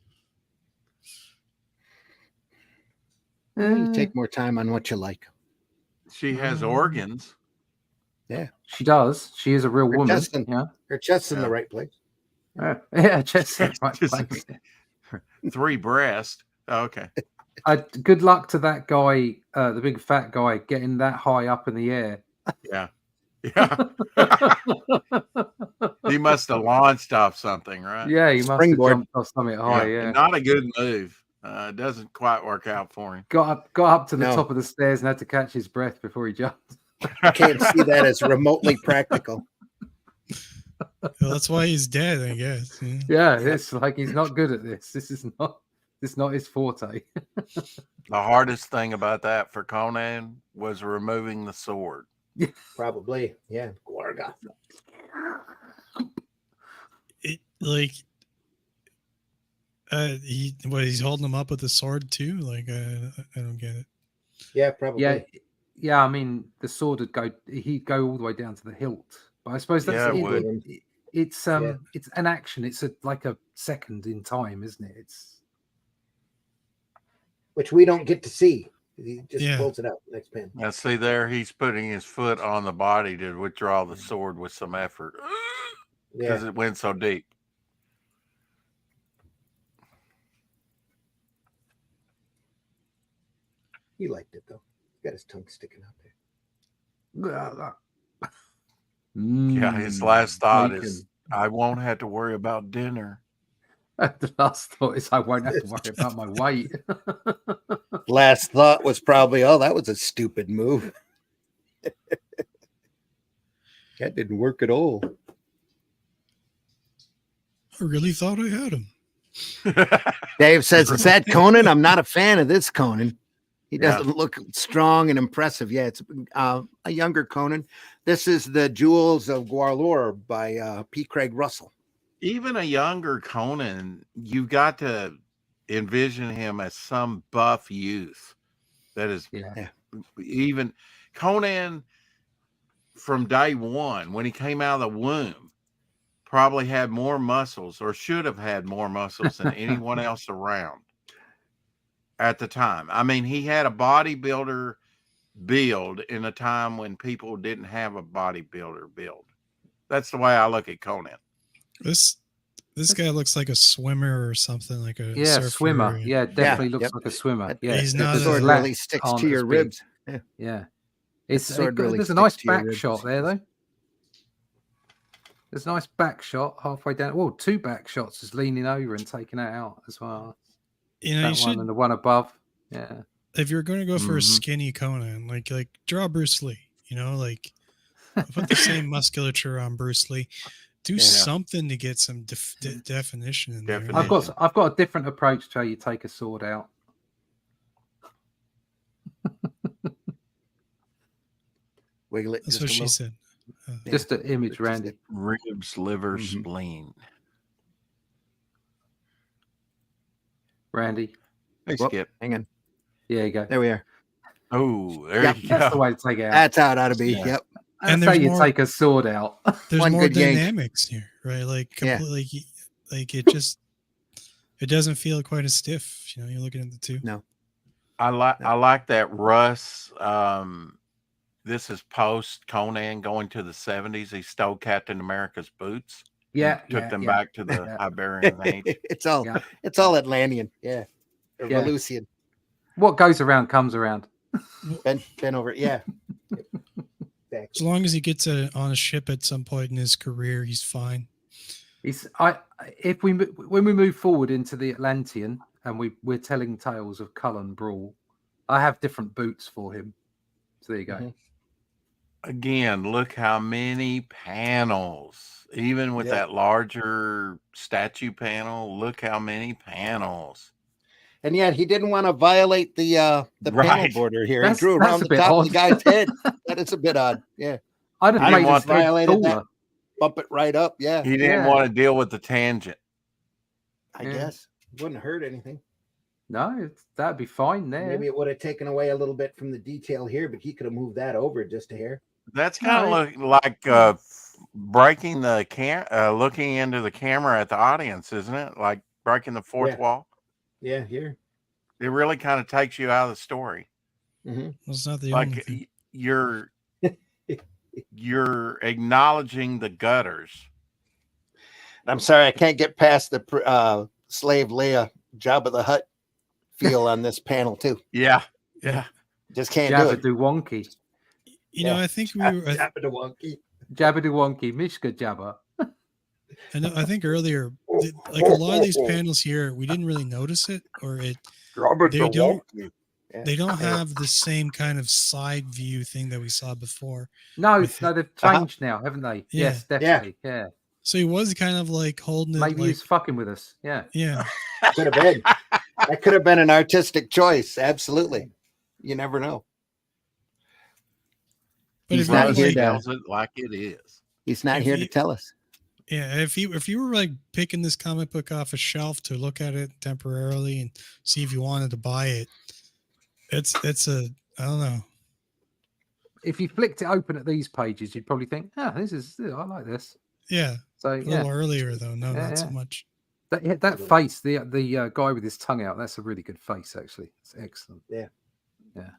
You take more time on what you like. She has organs. She does. She is a real Her woman. chest in- Yeah. Her chest's in Yeah. the right place. Yeah. Just right Just- place. 3 breasts. Oh, okay. Good luck to that guy, the big fat guy, getting that high up in the air. Yeah. Yeah. He must have launched off something, right? Yeah, he must have Springboard. jumped off something high. Yeah. Not a good move. It doesn't quite work out for him. Got up to the No. top of the stairs and had to catch his breath before he jumped. I can't see that as remotely practical. Well, that's why he's dead, I guess. Yeah. Yeah, it's like he's not good at this. This is not his forte. The hardest thing about that for Conan was removing the sword. Probably. Yeah. Gwarga. It, like, he's holding him up with a sword too. Like, I don't get it. Yeah, probably. Yeah. I mean, the sword he'd go all the way down to the hilt. But I suppose that's Yeah, it would. it's Yeah. it's an action. It's like a second in time, isn't it? It's Which we don't get to see. He just Yeah. pulls it out. Next pan. Now, see there, he's putting his foot on the body to withdraw the sword with some effort because Yeah. it went so deep. He liked it though. Got his tongue sticking out there. Yeah, his last thought is, I won't have to worry about dinner. The last thought is I won't have to worry about my weight. Last thought was probably, oh, that was a stupid move. That didn't work at all. I really thought I had him. Dave says, is that Conan? I'm not a fan of this Conan. He Yeah. doesn't look strong and impressive. Yeah, it's a younger Conan. This is the Jewels of Gwahlur by P. Craig Russell. Even a younger Conan, you got to envision him as some buff youth. That is Yeah. even Conan from day one, when he came out of the womb, probably had more muscles or should have had more muscles than anyone else around at the time. I mean, he had a bodybuilder build in a time when people didn't have a bodybuilder build. That's the way I look at Conan. This guy looks like a swimmer or something, like a Yeah, surfer. swimmer. Yeah, definitely looks yep. like a swimmer. That- Yeah, He's the not The a- sword lat really sticks aren't to as your big. ribs. Yeah. Yeah, sword really there's a sticks nice to your back ribs. shot there though. There's a nice back shot halfway down. Well, 2 back shots, just leaning over and taking it out as well. You know, That you should, one and the one above. Yeah, if you're going to go for a Mhm. skinny Conan, like draw Bruce Lee. You know, like put the same musculature on Bruce Lee. Do Yeah. something to get some definition in there. Definition. I've got a different approach to how you take a sword out. Wiggle it That's just what a she little. said. Yeah. Just an image, Just Randy. Ribs, liver, Mhm. spleen. Randy. Hey, Whoop, Skip. hang on. Yeah, you go. There we are. Oh, there Yep, you That's the go. way to take it out. That's how it ought to be. Yeah. Yep. That's And how there's you more- take a sword out. There's One more good yank. dynamics here, right? Like Yeah. completely, like it just, it doesn't feel quite as stiff. You know, you're looking at the two. No. I like that Russ. This is post Conan going to the 70s. He stole Captain America's boots. Yeah, and took yeah, them yeah. back to the Yeah. Iberian age. it's all Yeah. it's all Atlantean. Yeah. Or Yeah. Valusian. What goes around comes around. Bent over. Yeah. As long as he gets on a ship at some point in his career, he's fine. When we move forward into the Atlantean and we're telling tales of Cullen Brawl, I have different boots for him. So there you go. Mm-hmm. Again, look how many panels. Even with that larger statue panel, look how many panels. And yet he didn't want to violate the panel border here. He drew around the top of the guy's head. That is a bit odd. Yeah. I didn't want to violate that. Bump it right up. Yeah. He didn't want to deal with the tangent. I guess. Wouldn't hurt anything. No, that'd be fine there. Maybe it would have taken away a little bit from the detail here, but he could have moved that over just a hair. That's kind of like breaking the looking into the camera at the audience, isn't it? Like breaking the fourth wall. Yeah, here. It really kind of takes you out of the story. Mm-hmm. Well, it's not the only thing. You're acknowledging the gutters. I'm sorry, I can't get past the slave Leia Jabba the Hutt feel on this panel too. Yeah. Just can't do it. Wonky. You know, I think we were Jabba Wonky, Mishka Jabba. I think earlier, like a lot of these panels here, we didn't really notice it, or they don't have the same kind of side view thing that we saw before. No, they've changed now, haven't they? Yeah. Yes, definitely. Yeah. So he was kind of like holding it. Maybe he's fucking with us. Yeah. Yeah. Could have been. That could have been an artistic choice. Absolutely. You never know. But He's not here to tell it like it is. He's not here to tell us. Yeah, if you were like picking this comic book off a shelf to look at it temporarily and see if you wanted to buy it, it's I don't know. If you flicked it open at these pages, you'd probably think, I like this. Yeah. So a little earlier though, not so much. That face, the guy with his tongue out, that's a really good face actually. It's excellent. Yeah. Yeah.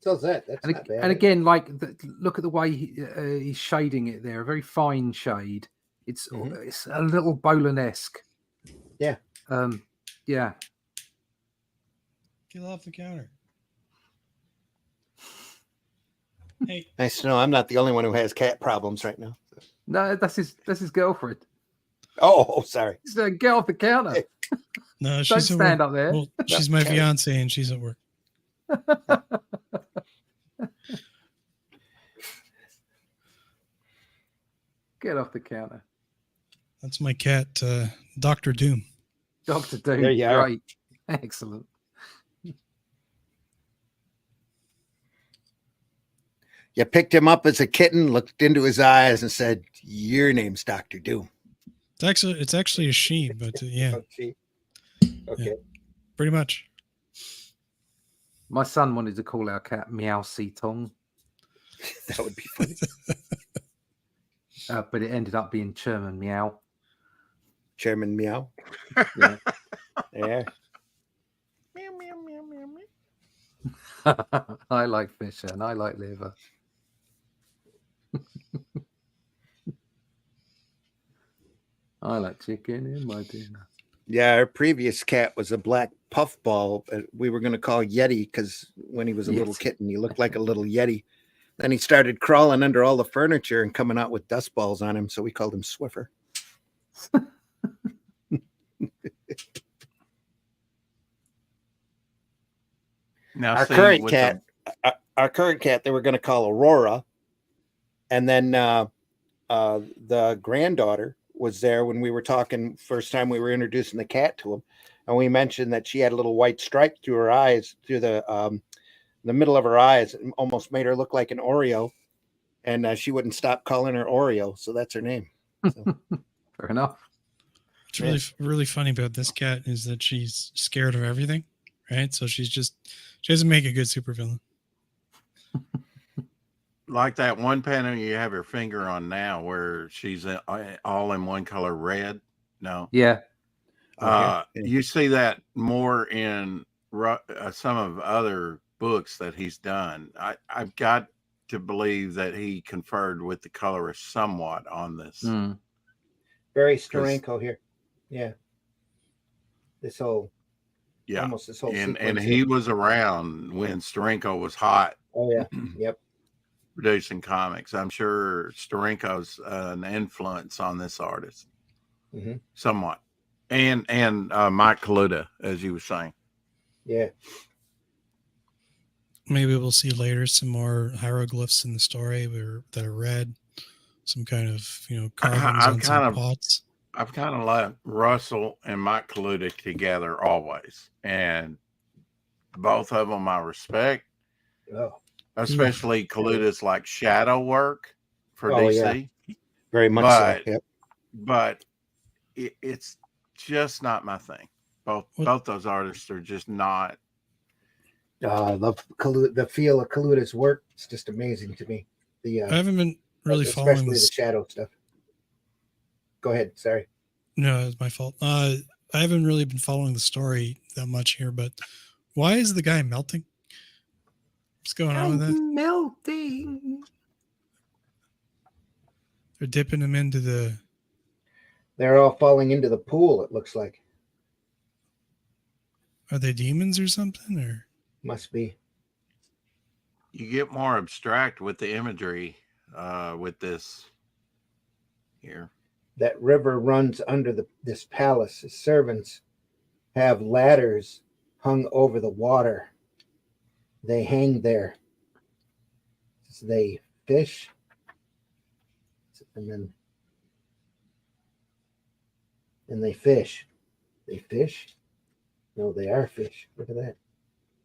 So that's not bad. And again, like look at the way he's shading it there, a very fine shade. It's a little Bolan-esque. Yeah. Yeah. Get off the counter. Hey. Nice to know I'm not the only one who has cat problems right now. No, that's his girlfriend. Oh, sorry. Get off the counter. No, Don't stand up there. Well, she's my fiance and she's at work. Get off the counter. That's my cat, Dr. Doom. Dr. Doom. There you are. Great. Excellent. You picked him up as a kitten, looked into his eyes, and said, "Your name's Dr. Doom." It's actually a she, but yeah. Okay. Yeah, pretty much. My son wanted to call our cat Meow Tong. That would be funny. But it ended up being Chairman Meow. Chairman Meow. Yeah. Yeah. Meow, meow, meow, meow, meow. I like fish and I like liver. I like chicken in my dinner. Yeah, our previous cat was a black puffball. We were going to call Yeti because when he was a little kitten, he looked like a little Yeti. Then he started crawling under all the furniture and coming out with dust balls on him, so we called him Swiffer. Now, our current cat, they were going to call Aurora, and then the granddaughter was there when we were talking first time we were introducing the cat to him, and we mentioned that she had a little white stripe through her eyes, through the middle of her eyes. It almost made her look like an Oreo, and she wouldn't stop calling her Oreo, so that's her name. So. Fair enough. What's really funny about this cat is that she's scared of everything, right? So she doesn't make a good supervillain. Like that one panel you have her finger on now where she's all in one color red. No. Yeah. You see that more in some of other books that he's done. I've got to believe that he conferred with the colorist somewhat on this. Very Steranko here. Yeah. This whole Yeah. Almost this whole And sequence. he was around when Steranko was hot. Oh yeah. Yep. Producing comics. I'm sure Steranko's an influence on this artist. Mm-hmm. Somewhat. And Mike Kaluta, as you were saying. Yeah. Maybe we'll see later some more hieroglyphs in the story that are red. Some kind of, carvings on some pots. I've kind of let Russell and Mike Kaluta together always. And both of them I respect. Oh. Especially Kaluta's like shadow work for DC. Yeah. Very much but, so. Yep. But it's just not my thing. Both those artists are just not. I love the feel of Kaluta's work. It's just amazing to me. I haven't been really following especially this. the shadow stuff. Go ahead. Sorry. No, it's my fault. I haven't really been following the story that much here, but why is the guy melting? What's going on with that? Melting. They're dipping him into the. They're all falling into the pool. It looks like. Are they demons or something? Or must be. You get more abstract with the imagery with this here. That river runs under this palace. The servants have ladders hung over the water. They hang there. So they fish. And they fish. They fish? No, they are fish. Look at that.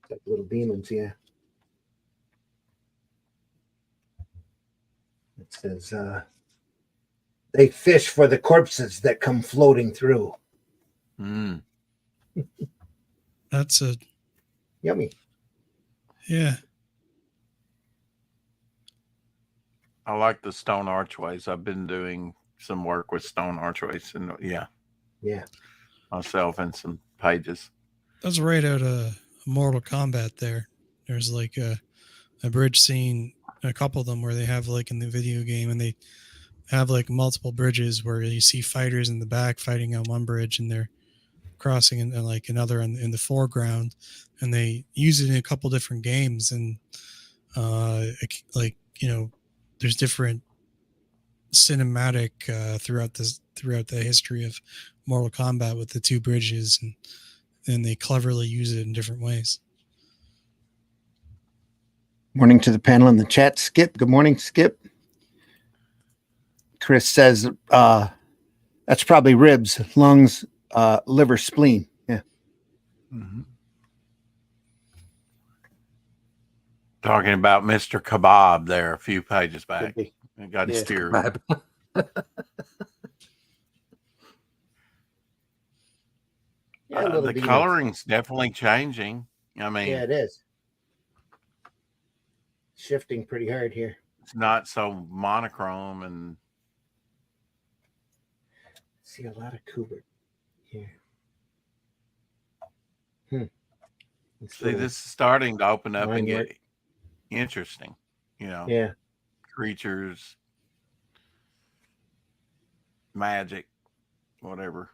It's like little demons, yeah. It says, they fish for the corpses that come floating through. Mm. That's a Yummy. Yeah. I like the stone archways. I've been doing some work with stone archways, and yeah, myself and some pages. That's right out of Mortal Kombat. There's like a bridge scene, a couple of them where they have like in the video game, and they have like multiple bridges where you see fighters in the back fighting on one bridge, and they're crossing and like another in the foreground, and they use it in a couple different games, and there's different cinematic throughout the history of Mortal Kombat with the two bridges, and they cleverly use it in different ways. Morning to the panel in the chat. Skip, good morning, Skip. Chris says that's probably ribs, lungs, liver, spleen. Yeah. Mm-hmm. Talking about Mr. Kebab there a few pages back. I got steered. The coloring's definitely changing. I mean, yeah, it is. Shifting pretty hard here. It's not so monochrome and see a lot of Kubert here. See, this is starting to open up and get interesting. Yeah. Creatures, magic, whatever.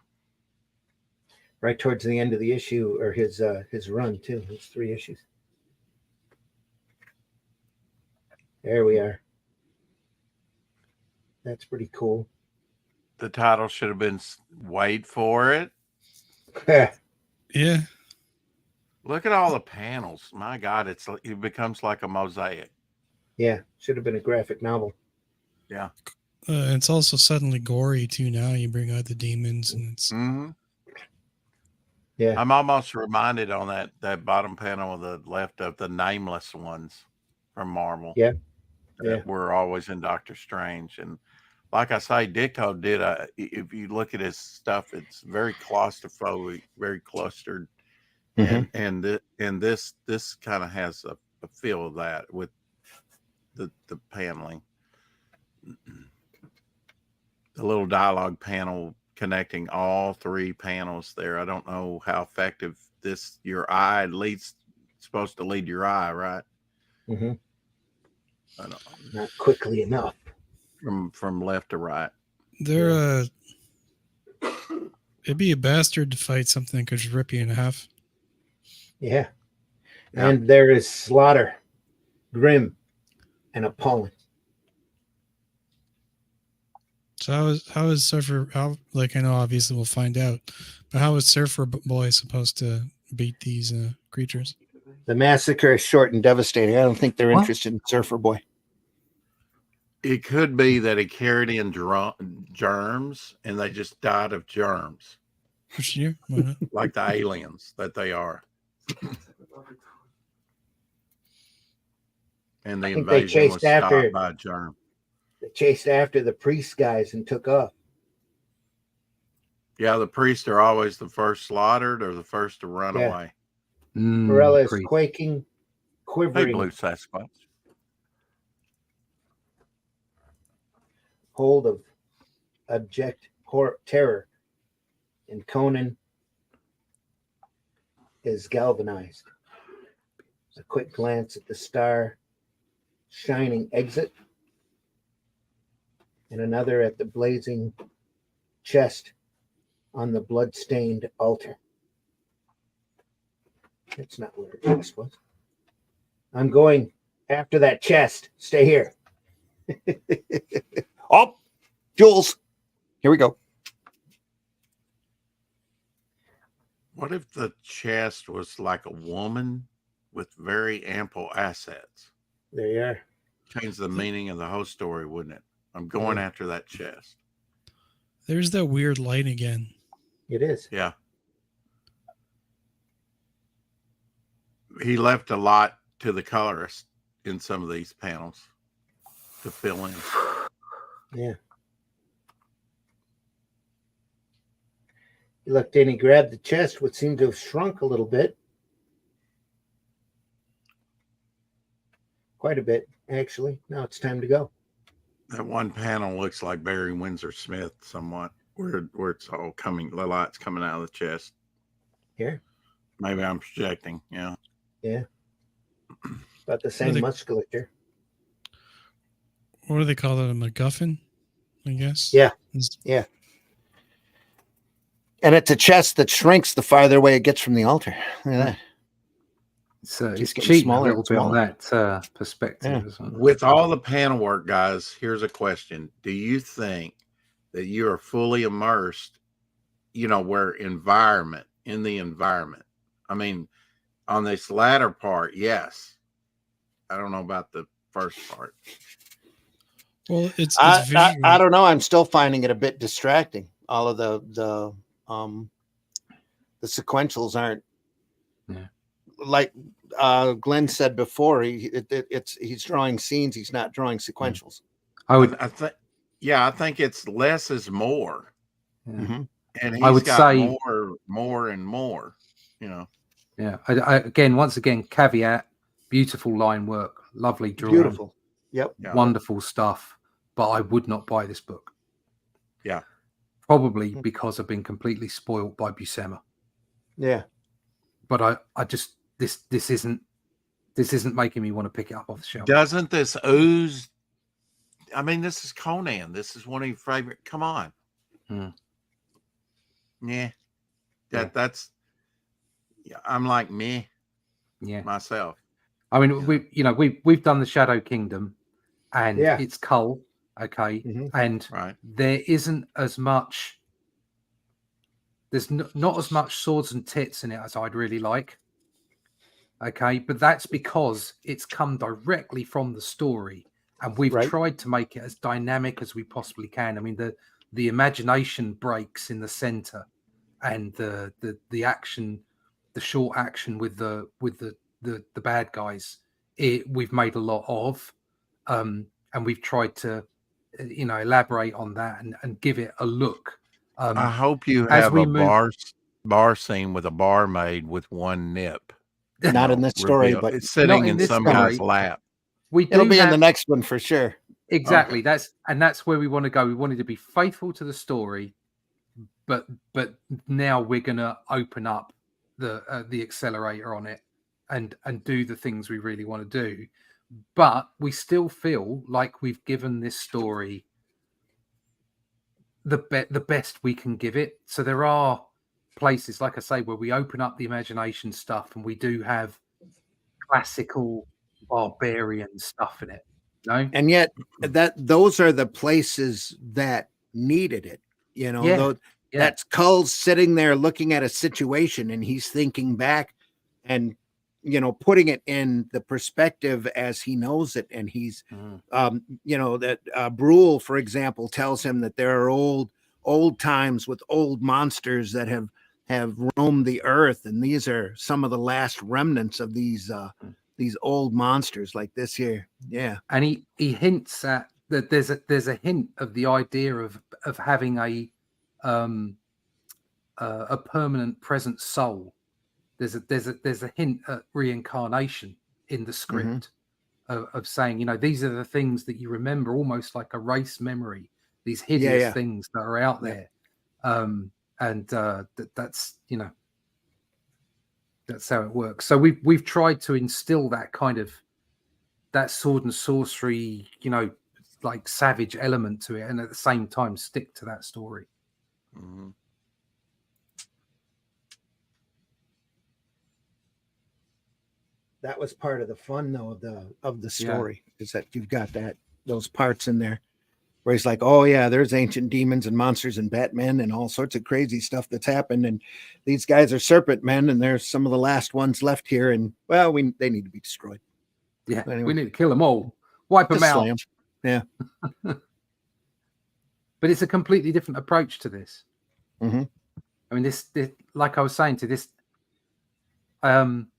Right towards the end of the issue, or his run too. It's 3 issues. There we are. That's pretty cool. The title should have been "Wait for It." Yeah. Look at all the panels. My God, it becomes like a mosaic. Yeah, should have been a graphic novel. Yeah. It's also suddenly gory too. Now you bring out the demons, and it's. Mm-hmm. Yeah. I'm almost reminded on that bottom panel on the left of the nameless ones from Marvel. Yeah. That were always in Doctor Strange. And like I say, Ditko did if you look at his stuff, it's very claustrophobic, very clustered. Mm-hmm. And this kind of has a feel of that with the paneling. The little dialogue panel connecting all 3 panels there. I don't know how effective your eye supposed to lead your eye, right? Mm-hmm. Not quickly enough. From left to right. It'd be a bastard to fight something that could just rip you in half. Yeah. Yeah. And there is slaughter, grim and appalling. So how is Surfer? How, like, I know obviously we'll find out, but how is Surfer Boy supposed to beat these creatures? The massacre is short and devastating. I don't think they're What? interested in Surfer Boy. It could be that he carried in germs and they just died of germs, Which year? Why not? like the aliens that they are. And the I think they invasion was chased after- stopped by a germ. They chased after the priest guys and took off. Yeah, the priests are always the first slaughtered or the first to run Yeah. away. Morella is Priest. quaking, Hey, quivering, Blue Sasquatch. hold of abject terror. And Conan is galvanized. A quick glance at the star shining exit, and another at the blazing chest on the blood-stained altar. That's not where the chest was. I'm going after that chest. Stay here. Oh, Jules. Here we go. What if the chest was like a woman with very ample assets? There you are. Change the meaning of the whole story, wouldn't it? I'm going after that chest. There's that weird light again. It is. Yeah. He left a lot to the colorist in some of these panels to fill in. Yeah. He looked in, he grabbed the chest, which seemed to have shrunk a little bit. Quite a bit, actually. Now it's time to go. That one panel looks like Barry Windsor Smith somewhat, where it's all coming, the light's coming out of the chest. Here. Maybe I'm projecting, yeah. Yeah. About the same musculature. What do they call it? A MacGuffin, I guess. Yeah. It's- Yeah. And it's a chest that shrinks the farther away it gets from the altar. Look at that. It's Keeps getting cheating a smaller little and bit on smaller. that perspective. Yeah. Isn't it? With all the panel work, guys, here's a question. Do you think that you are fully immersed, where in the environment? I mean, on this latter part, yes. I don't know about the first part. Well, it's I visual. don't know. I'm still finding it a bit distracting. All of the sequentials aren't like Glenn said before. He's drawing scenes. He's not drawing sequentials. I think it's less is more. Yeah. Mm-hmm. And he's I would got say more and more, Yeah. Once again, caveat: beautiful line work, lovely drawing, Beautiful. Yep. Yeah. wonderful stuff. But I would not buy this book. Yeah. Probably because I've been completely spoiled by Buscema. Yeah. But I just this isn't making me want to pick it up off the shelf. Doesn't this ooze? I mean, this is Conan. This is one of your favorite. Come on. Yeah. That's. I'm like me. Yeah. Myself. I mean, we've done the Shadow Kingdom, and it's Cull, okay, and there isn't as much. There's not as much swords and tits in it as I'd really like. Okay, but that's because it's come directly from the story, and we've tried to make it as dynamic as we possibly can. I mean, the imagination breaks in the center, and the action, the short action with the bad guys, we've made a lot of, and we've tried to elaborate on that and give it a look. I hope you have a bar scene with a barmaid with one nip. Not in this story, but it's sitting in some guy's lap. It'll be in the next one for sure. Exactly. Okay. That's where we want to go. We wanted to be faithful to the story, but now we're gonna open up the accelerator on it and do the things we really want to do. But we still feel like we've given this story the best we can give it. So there are places, like I say, where we open up the imagination stuff, and we do have classical barbarian stuff in it. No, And yet those are the places that needed it. You know, Yeah. that's Cull's sitting there looking at a situation, and he's thinking back and, you know, putting it in the perspective as he knows it. And he's, you know, that Brule, for example, tells him that there are old times with old monsters that have roamed the earth, and these are some of the last remnants of these old monsters like this here. Yeah. And he hints at that there's a hint of the idea of having a permanent present soul. There's a hint at reincarnation in the script of saying, you know, these are the things that you remember, almost like a race memory, these hideous things that are out there. That's, you know, that's how it works. So we've tried to instill that kind of that sword and sorcery, you know, like savage element to it, and at the same time stick to that story. Mm-hmm. That was part of the fun, though, of the story, is that you've got those parts in there where he's like, oh yeah, there's ancient demons and monsters and Batmen and all sorts of crazy stuff that's happened, and these guys are serpent men, and there's some of the last ones left here, and well, they need to be destroyed. Yeah, anyway, we need to kill them all, wipe them out. Slam. Yeah. But it's a completely different approach to this. Mm-hmm. I mean, this, like I was saying to this, some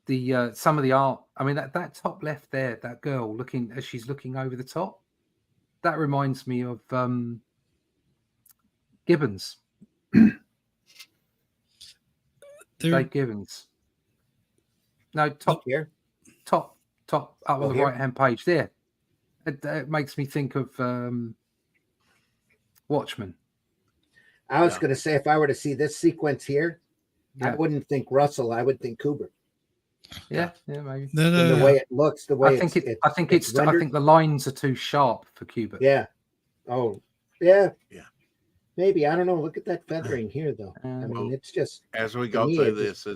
of the art. I mean, that top left there, that girl looking as she's looking over the top, that reminds me of Gibbons. Dave Gibbons. No, top here. Top up on the here? right hand page there. It makes me think of Watchmen. I was going to say, if I were to see this sequence here, I Yeah. wouldn't think Russell. I would think Kubrick. Yeah, maybe. The way it looks, the way I think the lines are too sharp for Kubrick. Yeah. Oh, yeah. Yeah. Maybe, I don't know. Look at that feathering here, though. I mean, it's just, as we to go me, through it this,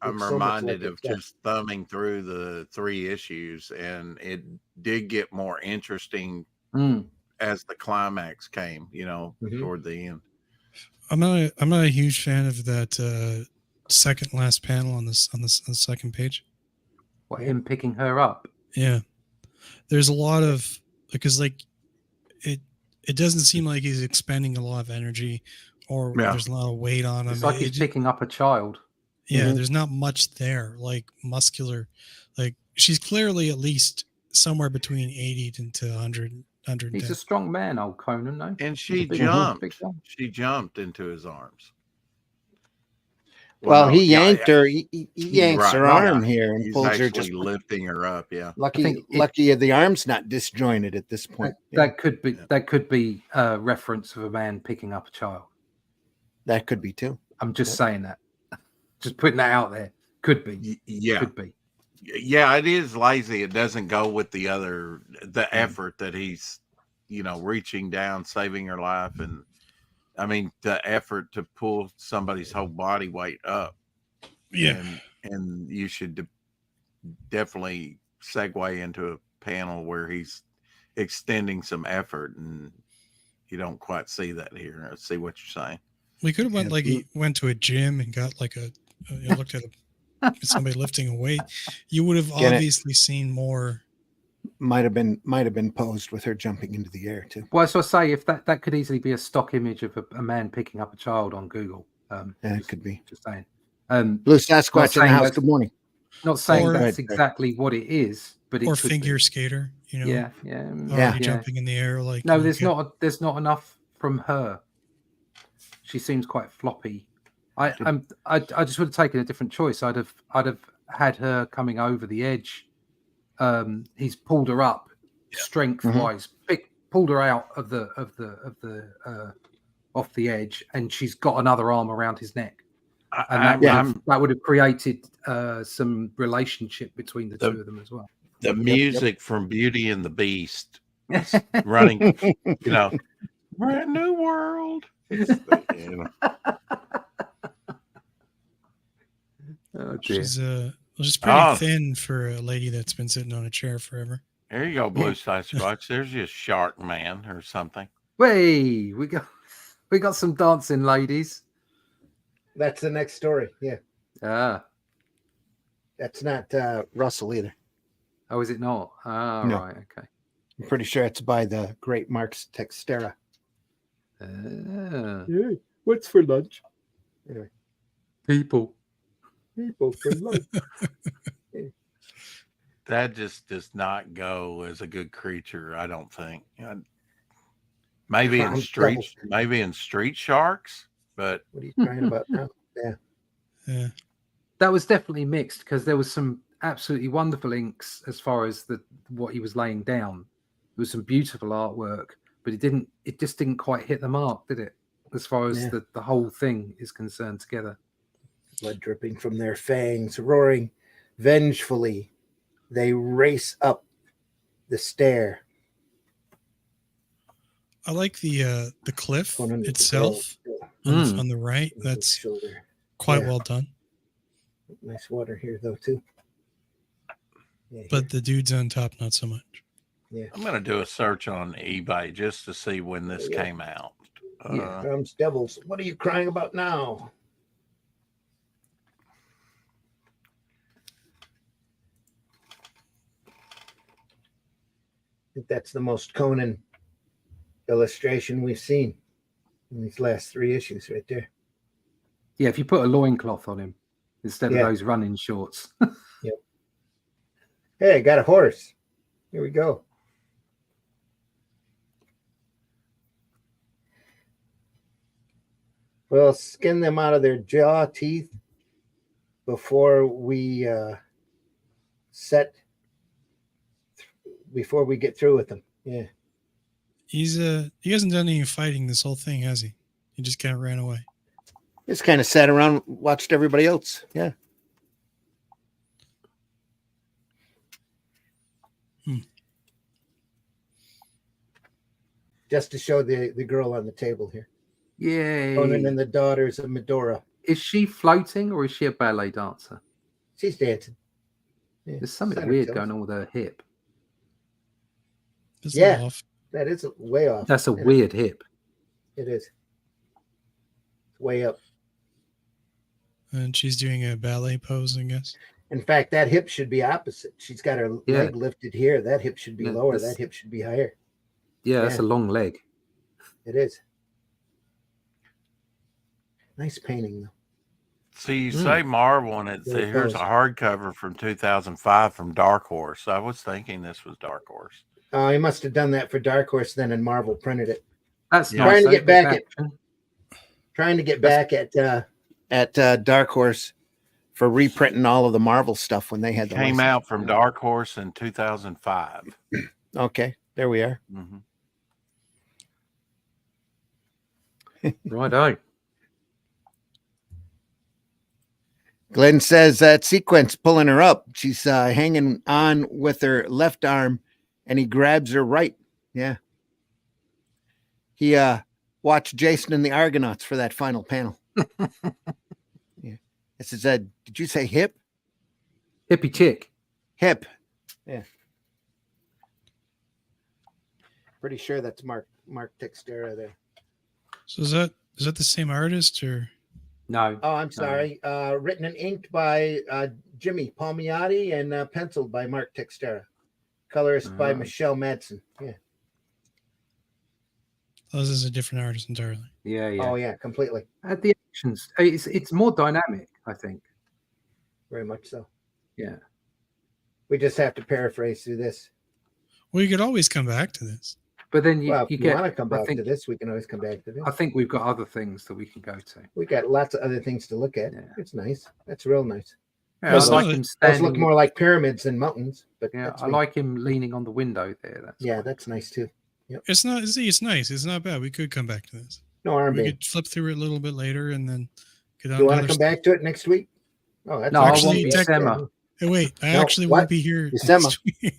I'm so much reminded like of it's just thumbing through the 3 issues, and it did get more interesting as the climax came, you know, toward the end. I'm not a huge fan of that second last panel on the second page. What, him picking her up? Yeah, there's a lot of, because like it doesn't seem like he's expending a lot of energy, or there's a lot of weight on him. It's like he's picking up a child. Yeah, there's not much there, like muscular. Like, she's clearly at least somewhere between 80 to 100. He's a strong man, old Conan, no? And she jumped into his arms. Well, he yanked her. He yanks her arm here and he's pulls her, actually just lifting her up. Yeah. Lucky the arm's not disjointed at this point. That could be a reference of a man picking up a child. That could be too. I'm just saying that. Just putting that out there. Could be. Yeah. Could be. Yeah, it is lazy. It doesn't go with the effort that he's, you know, reaching down, saving her life. And I mean, the effort to pull somebody's whole body weight up. Yeah. And you should definitely segue into a panel where he's extending some effort, and you don't quite see that here. I see what you're saying. We could have went he went to a gym and got like looked at somebody lifting a weight. You would have obviously seen more. Might have been posed with her jumping into the air too. Well, so I say, if that could easily be a stock image of a man picking up a child on Google. It could be. Just saying. Blue Sasquatch in the house. Good morning. Not saying that's exactly what it is, but it or could figure be. Skater. You know. Yeah. Jumping in the air like. No, there's not enough from her. She seems quite floppy. I just would have taken a different choice. I'd have had her coming over the edge. He's pulled her up strength wise, pulled her out of the off the edge, and she's got another arm around his neck, and that would have created some relationship between the two of them as well. The music from Beauty and the Beast running, you know, brand new world. You know. Oh dear. She's pretty Oh. thin for a lady that's been sitting on a chair forever. There you go, Blue Sasquatch. There's your shark man or something. Hey, we got some dancing ladies. That's the next story. Yeah, Ah. that's not Russell either. Oh, is it not? Ah, No. right. Okay. I'm pretty sure it's by the great Mark Textera. Ah. Hey, what's for lunch? Anyway, People. people for lunch. That just does not go as a good creature, I don't think. Maybe in street sharks, but What are you crying about now? Yeah. Yeah. That was definitely mixed because there was some absolutely wonderful inks as far as what he was laying down. There was some beautiful artwork, but it just didn't quite hit the mark, did it? As far as the whole thing is concerned together. Blood dripping from their fangs, roaring vengefully, they race up the stair. I like the cliff Conan itself on the right. That's shoulder. quite well done. Nice water here though too. Yeah, But the dudes on top, not so much. yeah. I'm going to do a search on eBay just to see when this Yeah. came out. Comes devils. What are you crying about now? I think that's the most Conan illustration we've seen in these last 3 issues right there. Yeah, if you put a loincloth on him instead of those running shorts. Hey, I got a horse. Here we go. We'll skin them out of their jaw teeth before we get through with them. Yeah. He hasn't done any fighting this whole thing, has he? He just kind of ran away. Just kind of sat around, watched everybody else. Yeah. Just to show the girl on the table here. Yay. Conan and the daughters of Medora. Is she floating or is she a ballet dancer? She's dancing. Yeah. There's something Center weird tilt. going on with her hip. It's Yeah. off. That is way off. That's a weird hip. It is. It's way up. And she's doing a ballet pose, I guess. In fact, that hip should be opposite. She's got her leg lifted here. That hip should be lower. That hip should be higher. Yeah, that's a long leg. It is. Nice painting, though. See, you say Marvel, and here's a hardcover from 2005 from Dark Horse. I was thinking this was Dark Horse. Oh, he must have done that for Dark Horse then, and Marvel printed it. That's trying nice. to get back at Dark Horse for reprinting all of the Marvel stuff when they had the Came license. out from Dark Horse in 2005. Okay, there we are. Mm-hmm. Righto. Glenn says that sequence pulling her up. She's hanging on with her left arm, and he grabs her right. Yeah. He watched Jason and the Argonauts for that final panel. Yeah. This is did you say hip? Hippie chick. Hip. Yeah. Pretty sure that's Mark Textera there. So is that the same artist or? No. Oh, I'm sorry. Written and inked by Jimmy Palmiotti and penciled by Mark Textera. Colorist by Michelle Madsen. Yeah. Oh, this is a different artist entirely. Yeah, yeah. Oh, yeah, completely. The actions, it's more dynamic, I think. Very much so. Yeah. We just have to paraphrase through this. Well, you could always come back to this. But then If you want to come back to this, we can always come back to this. I think we've got other things that we can go to. We got lots of other things to look at. Yeah. It's nice. That's real nice. Yeah, I like him standing. Those look more like pyramids than mountains, but yeah, I like him leaning on the window there. That's nice too. Yep. It's nice. It's not bad. We could come back to this. No armband. We could flip through it a little bit later and then get on. Do you want to come back to it next week? Oh, that's no, actually, I won't be December. Hey, wait, I actually won't be here December. next week.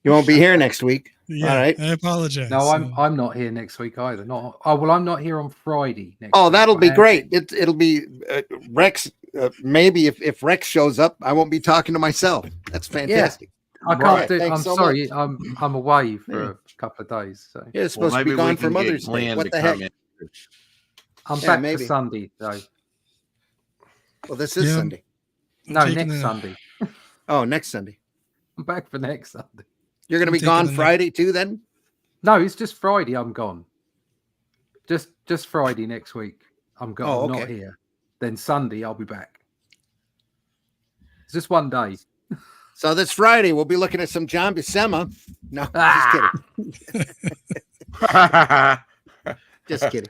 You won't be here next week. Yeah, All right. I apologize. No, I'm not here next week either. Not well. I'm not here on Friday next Oh, week. that'll but be I am- great. It'll be Rex. Maybe if Rex shows up, I won't be talking to myself. That's fantastic. I can't Right. do. Thanks I'm so sorry. much. I'm away for Yeah. a couple of days. So You're Well, supposed to maybe be we gone for can get Mother's Day. Glenn What to the heck? come in. I'm Yeah, back maybe. for Sunday though. Well, this is Yeah. Sunday. I'm No, taking next the- Sunday. Oh, next Sunday. I'm back for next Sunday. You're going to I'm be taking gone the next- Friday too, then? No, it's just Friday. I'm gone. Just Friday next week. I'm gone. Oh, I'm not okay. here. Then Sunday I'll be back. It's just one day. So this Friday we'll be looking at some John Buscema. No, Ah! just kidding.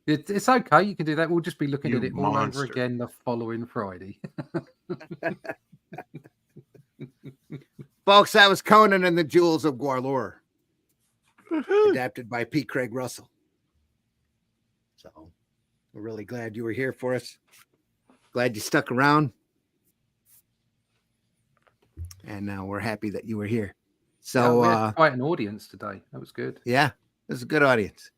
Just kidding. It's okay. You can do that. We'll just be looking You at it all monster. over again the following Friday. Folks, that was Conan and the Jewels of Gwahlur, adapted by P. Craig Russell. So we're really glad you were here for us. Glad you stuck around. And now we're happy that you were here. So we had quite an audience today. That was good. yeah, this is a good audience.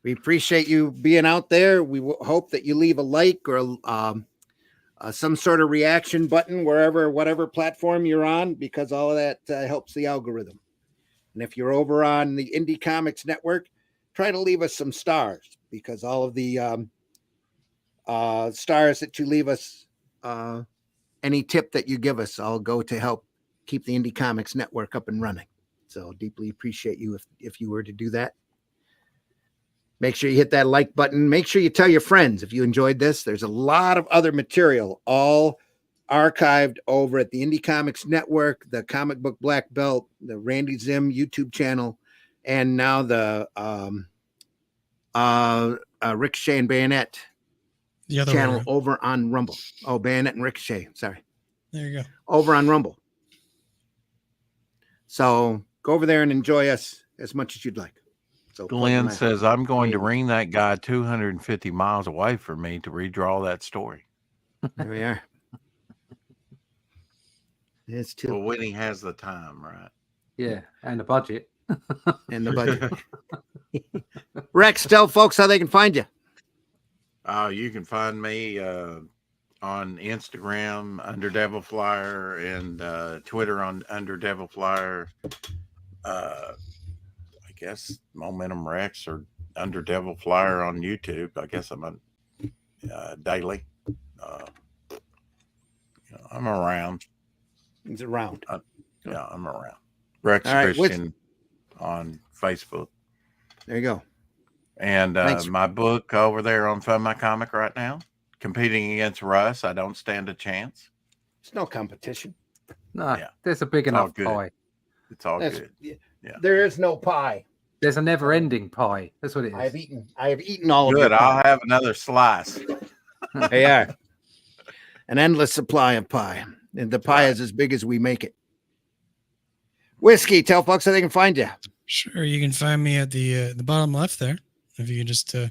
We appreciate you being out there. We hope that you leave a like or some sort of reaction button whatever platform you're on, because all of that helps the algorithm. And if you're over on the Indie Comics Network, try to leave us some stars, because all of the stars that you leave us, any tip that you give us, I'll go to help keep the Indie Comics Network up and running. So deeply appreciate you if you were to do that. Make sure you hit that like button. Make sure you tell your friends if you enjoyed this. There's a lot of other material, all archived over at the Indie Comics Network, the Comic Book Black Belt, the Randy Zim YouTube channel, and now the Ricochet and Bayonet The other channel way. over on Rumble. Oh, Bayonet and Ricochet. Sorry. There you go. Over on Rumble. So go over there and enjoy us as much as you'd like. So Glenn says, I'm going to ring that guy 250 miles away from me to redraw that story. There we are. It's too. Well, when he has the time, right? Yeah, and the budget. And the budget. Rex, tell folks how they can find you. You can find me on Instagram under Devil Flyer and Twitter under Devil Flyer. I guess Momentum Rex or under Devil Flyer on YouTube. I guess I'm on daily. I'm around. It's around. Yeah, I'm around. Rex All right, Christian on Facebook. There you go. And Thanks. my book over there on Fund My Comic right now, competing against Russ. I don't stand a chance. It's no competition. No, Yeah. there's a big It's all enough good. pie. It's all That's- good. Yeah. There is no pie. There's a never-ending pie. That's what it is. I have eaten all of Good. your I'll pie. have another slice. They are. An endless supply of pie. And the pie is as big as we make it. Whiskey, tell folks how they can find you. Sure, you can find me at the bottom left there. If you can just you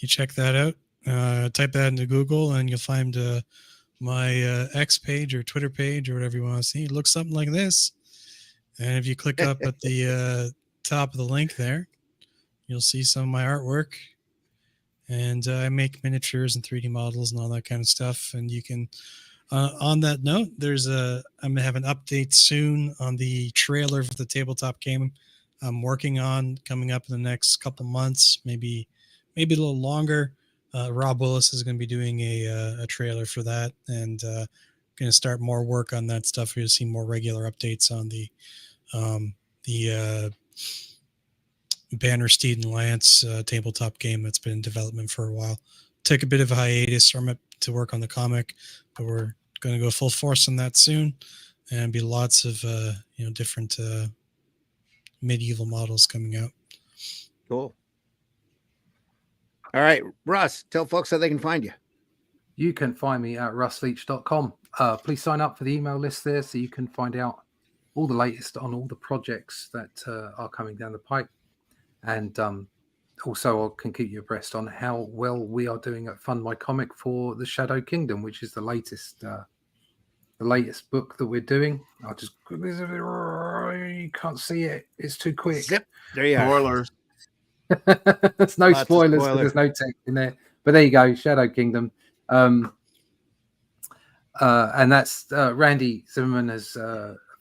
check that out, type that into Google, and you'll find my X page or Twitter page or whatever you want to see. It looks something like this. And if you click up at the top of the link there, you'll see some of my artwork. And I make miniatures and 3D models and all that kind of stuff. And you can, on that note, I'm gonna have an update soon on the trailer for the tabletop game I'm working on, coming up in the next couple months, maybe a little longer. Rob Willis is going to be doing a trailer for that, and going to start more work on that stuff. You'll see more regular updates on the Banner Steed and Lance tabletop game that's been in development for a while. Took a bit of a hiatus from it to work on the comic, but we're going to go full force on that soon, and be lots of different medieval models coming out. Cool. All right, Russ, tell folks how they can find you. You can find me at russleach.com. Please sign up for the email list there so you can find out all the latest on all the projects that are coming down the pipe. And also I can keep you abreast on how well we are doing at Fund My Comic for the Shadow Kingdom, which is the latest book that we're doing. I'll just quickly sorry, can't see it. It's too quick. Zip. There you are. Spoilers. There's no Lots of spoilers, 'cause spoilers. there's no text in there. But there you go, Shadow Kingdom. And that's Randy Zimmerman has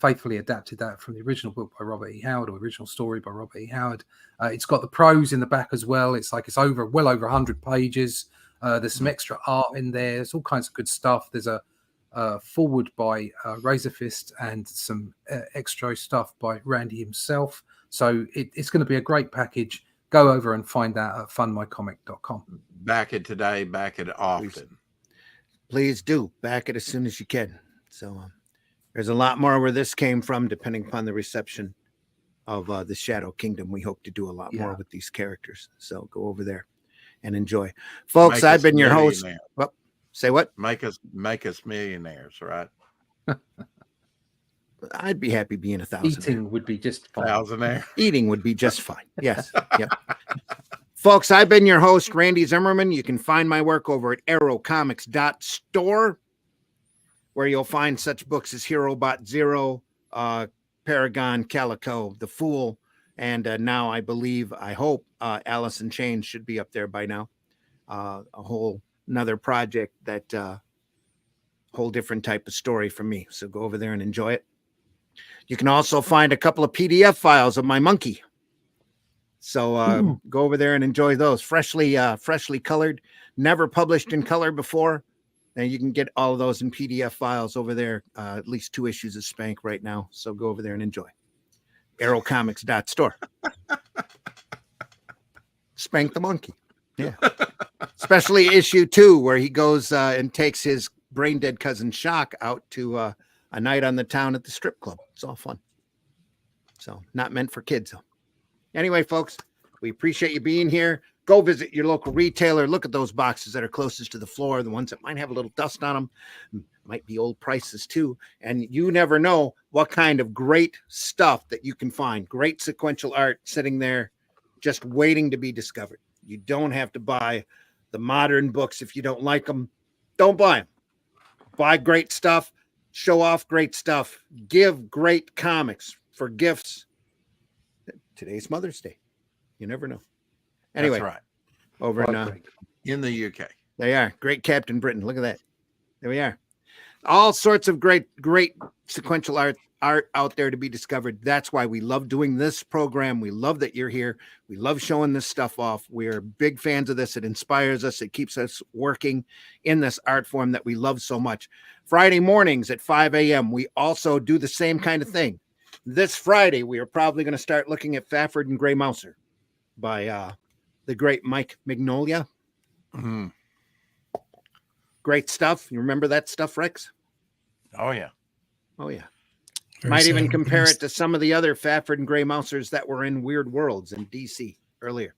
faithfully adapted that from the original book by Robert E. Howard, or original story by Robert E. Howard. It's got the prose in the back as well. It's like it's well over 100 pages. There's some extra art in there. There's all kinds of good stuff. There's a forward by Razorfist and some extra stuff by Randy himself. So it's going to be a great package. Go over and find that at funmycomic.com. Back it today, back it often. Please do. Back it as soon as you can. So there's a lot more where this came from, depending upon the reception of the Shadow Kingdom. We hope to do a lot more with these characters. So go over there and enjoy. Folks, I've been your host. Well, say what? Make us millionaires, right? I'd be happy being 1,000. Eating would be just fine. Thousandaire. Eating would be just fine. Yes. Yep. Folks, I've been your host, Randy Zimmerman. You can find my work over at arrowcomics.store, where you'll find such books as Hero Bot Zero, Paragon, Calico, The Fool, and now I hope Alice in Chains should be up there by now. A whole another project that whole different type of story from me. So go over there and enjoy it. You can also find a couple of PDF files of my monkey. So go over there and enjoy those. Freshly colored, never published in color before. And you can get all of those in PDF files over there. At least 2 issues of Spank right now. So go over there and enjoy. Arrowcomics.store. Spank the monkey. Yeah. Especially issue 2, where he goes and takes his brain dead cousin Shock out to a night on the town at the strip club. It's all fun. So not meant for kids, though. Anyway, folks, we appreciate you being here. Go visit your local retailer. Look at those boxes that are closest to the floor, the ones that might have a little dust on them. Might be old prices, too. And you never know what kind of great stuff that you can find. Great sequential art sitting there just waiting to be discovered. You don't have to buy the modern books if you don't like them. Don't buy them. Buy great stuff. Show off great stuff. Give great comics for gifts. Today's Mother's Day. You never know. Anyway, that's right. Over in the UK. They are. Great Captain Britain. Look at that. There we are. All sorts of great sequential art out there to be discovered. That's why we love doing this program. We love that you're here. We love showing this stuff off. We are big fans of this. It inspires us. It keeps us working in this art form that we love so much. Friday mornings at 5 a.m. we also do the same kind of thing. This Friday, we are probably going to start looking at Fafford and Grey Mouser by the great Mike Mignola. Mm-hmm. Great stuff. You remember that stuff, Rex? Oh, yeah. Oh, yeah. Very Might even sad. compare it to some of the other Fafford and Grey Mousers that were in Weird Worlds in DC earlier.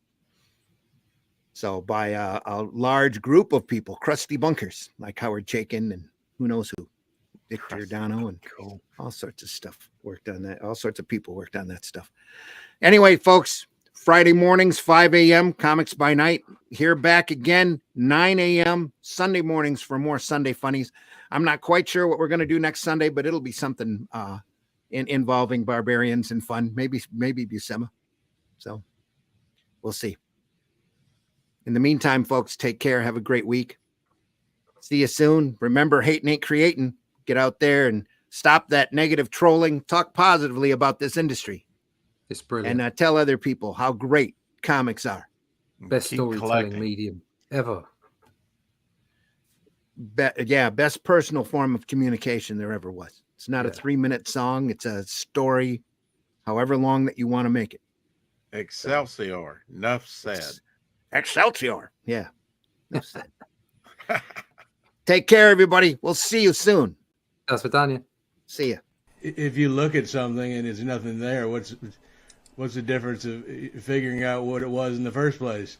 So by a large group of people, crusty bunkers like Howard Chaykin and who knows who, Dick Giordano and all sorts of stuff worked on that. All sorts of people worked on that stuff. Anyway, folks, Friday mornings, 5 a.m., Comics by Night. Here back again, 9 a.m., Sunday mornings for more Sunday Funnies. I'm not quite sure what we're going to do next Sunday, but it'll be something involving barbarians and fun. Maybe Buscema. So we'll see. In the meantime, folks, take care. Have a great week. See you soon. Remember, hating ain't creating. Get out there and stop that negative trolling. Talk positively about this industry. It's brilliant. And tell other people how great comics are. Best Keep storytelling collecting. medium ever. Best personal form of communication there ever was. It's not a 3-minute song. It's a story, however long that you want to make it. Excelsior. Enough said. Excelsior. Yeah. Enough said. Take care, everybody. We'll see you soon. That's what Daniel. See ya. If you look at something and there's nothing there, what's the difference of figuring out what it was in the first place?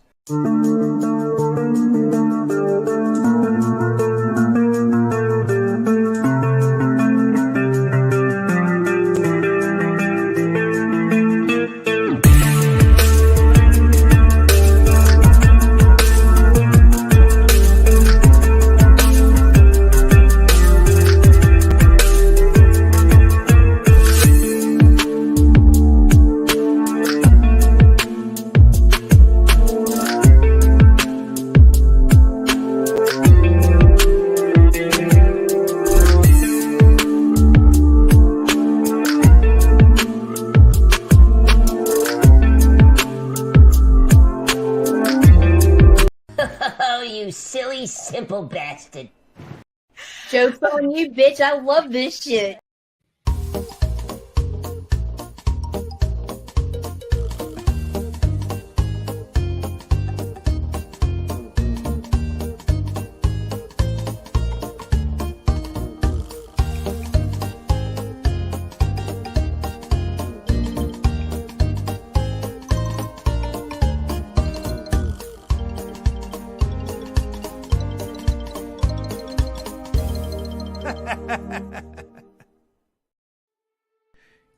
simple bastard. Joke's on you, bitch. I love this shit.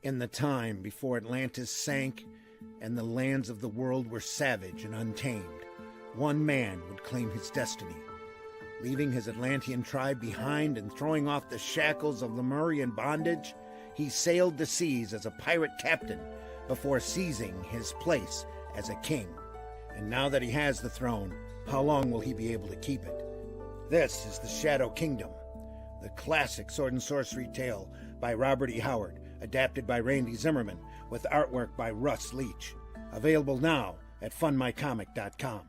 In the time before Atlantis sank and the lands of the world were savage and untamed, one man would claim his destiny. Leaving his Atlantean tribe behind and throwing off the shackles of Lemurian bondage, he sailed the seas as a pirate captain before seizing his place as a king. And now that he has the throne, how long will he be able to keep it? This is the Shadow Kingdom, the classic sword and sorcery tale by Robert E. Howard, adapted by Randy Zimmerman, with artwork by Russ Leach. Available now at funmycomic.com.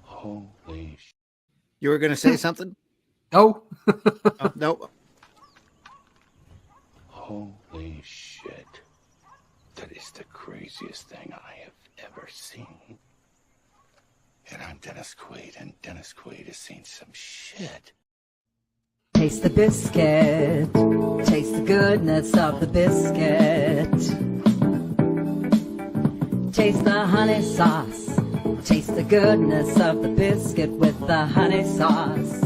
Holy sh! You were going to say something? Oh, No. Holy shit. That is the craziest thing I have ever seen. And I'm Dennis Quaid, and Dennis Quaid has seen some shit. Taste the biscuit. Taste the goodness of the biscuit. Taste the honey sauce. Taste the goodness of the biscuit with the honey sauce.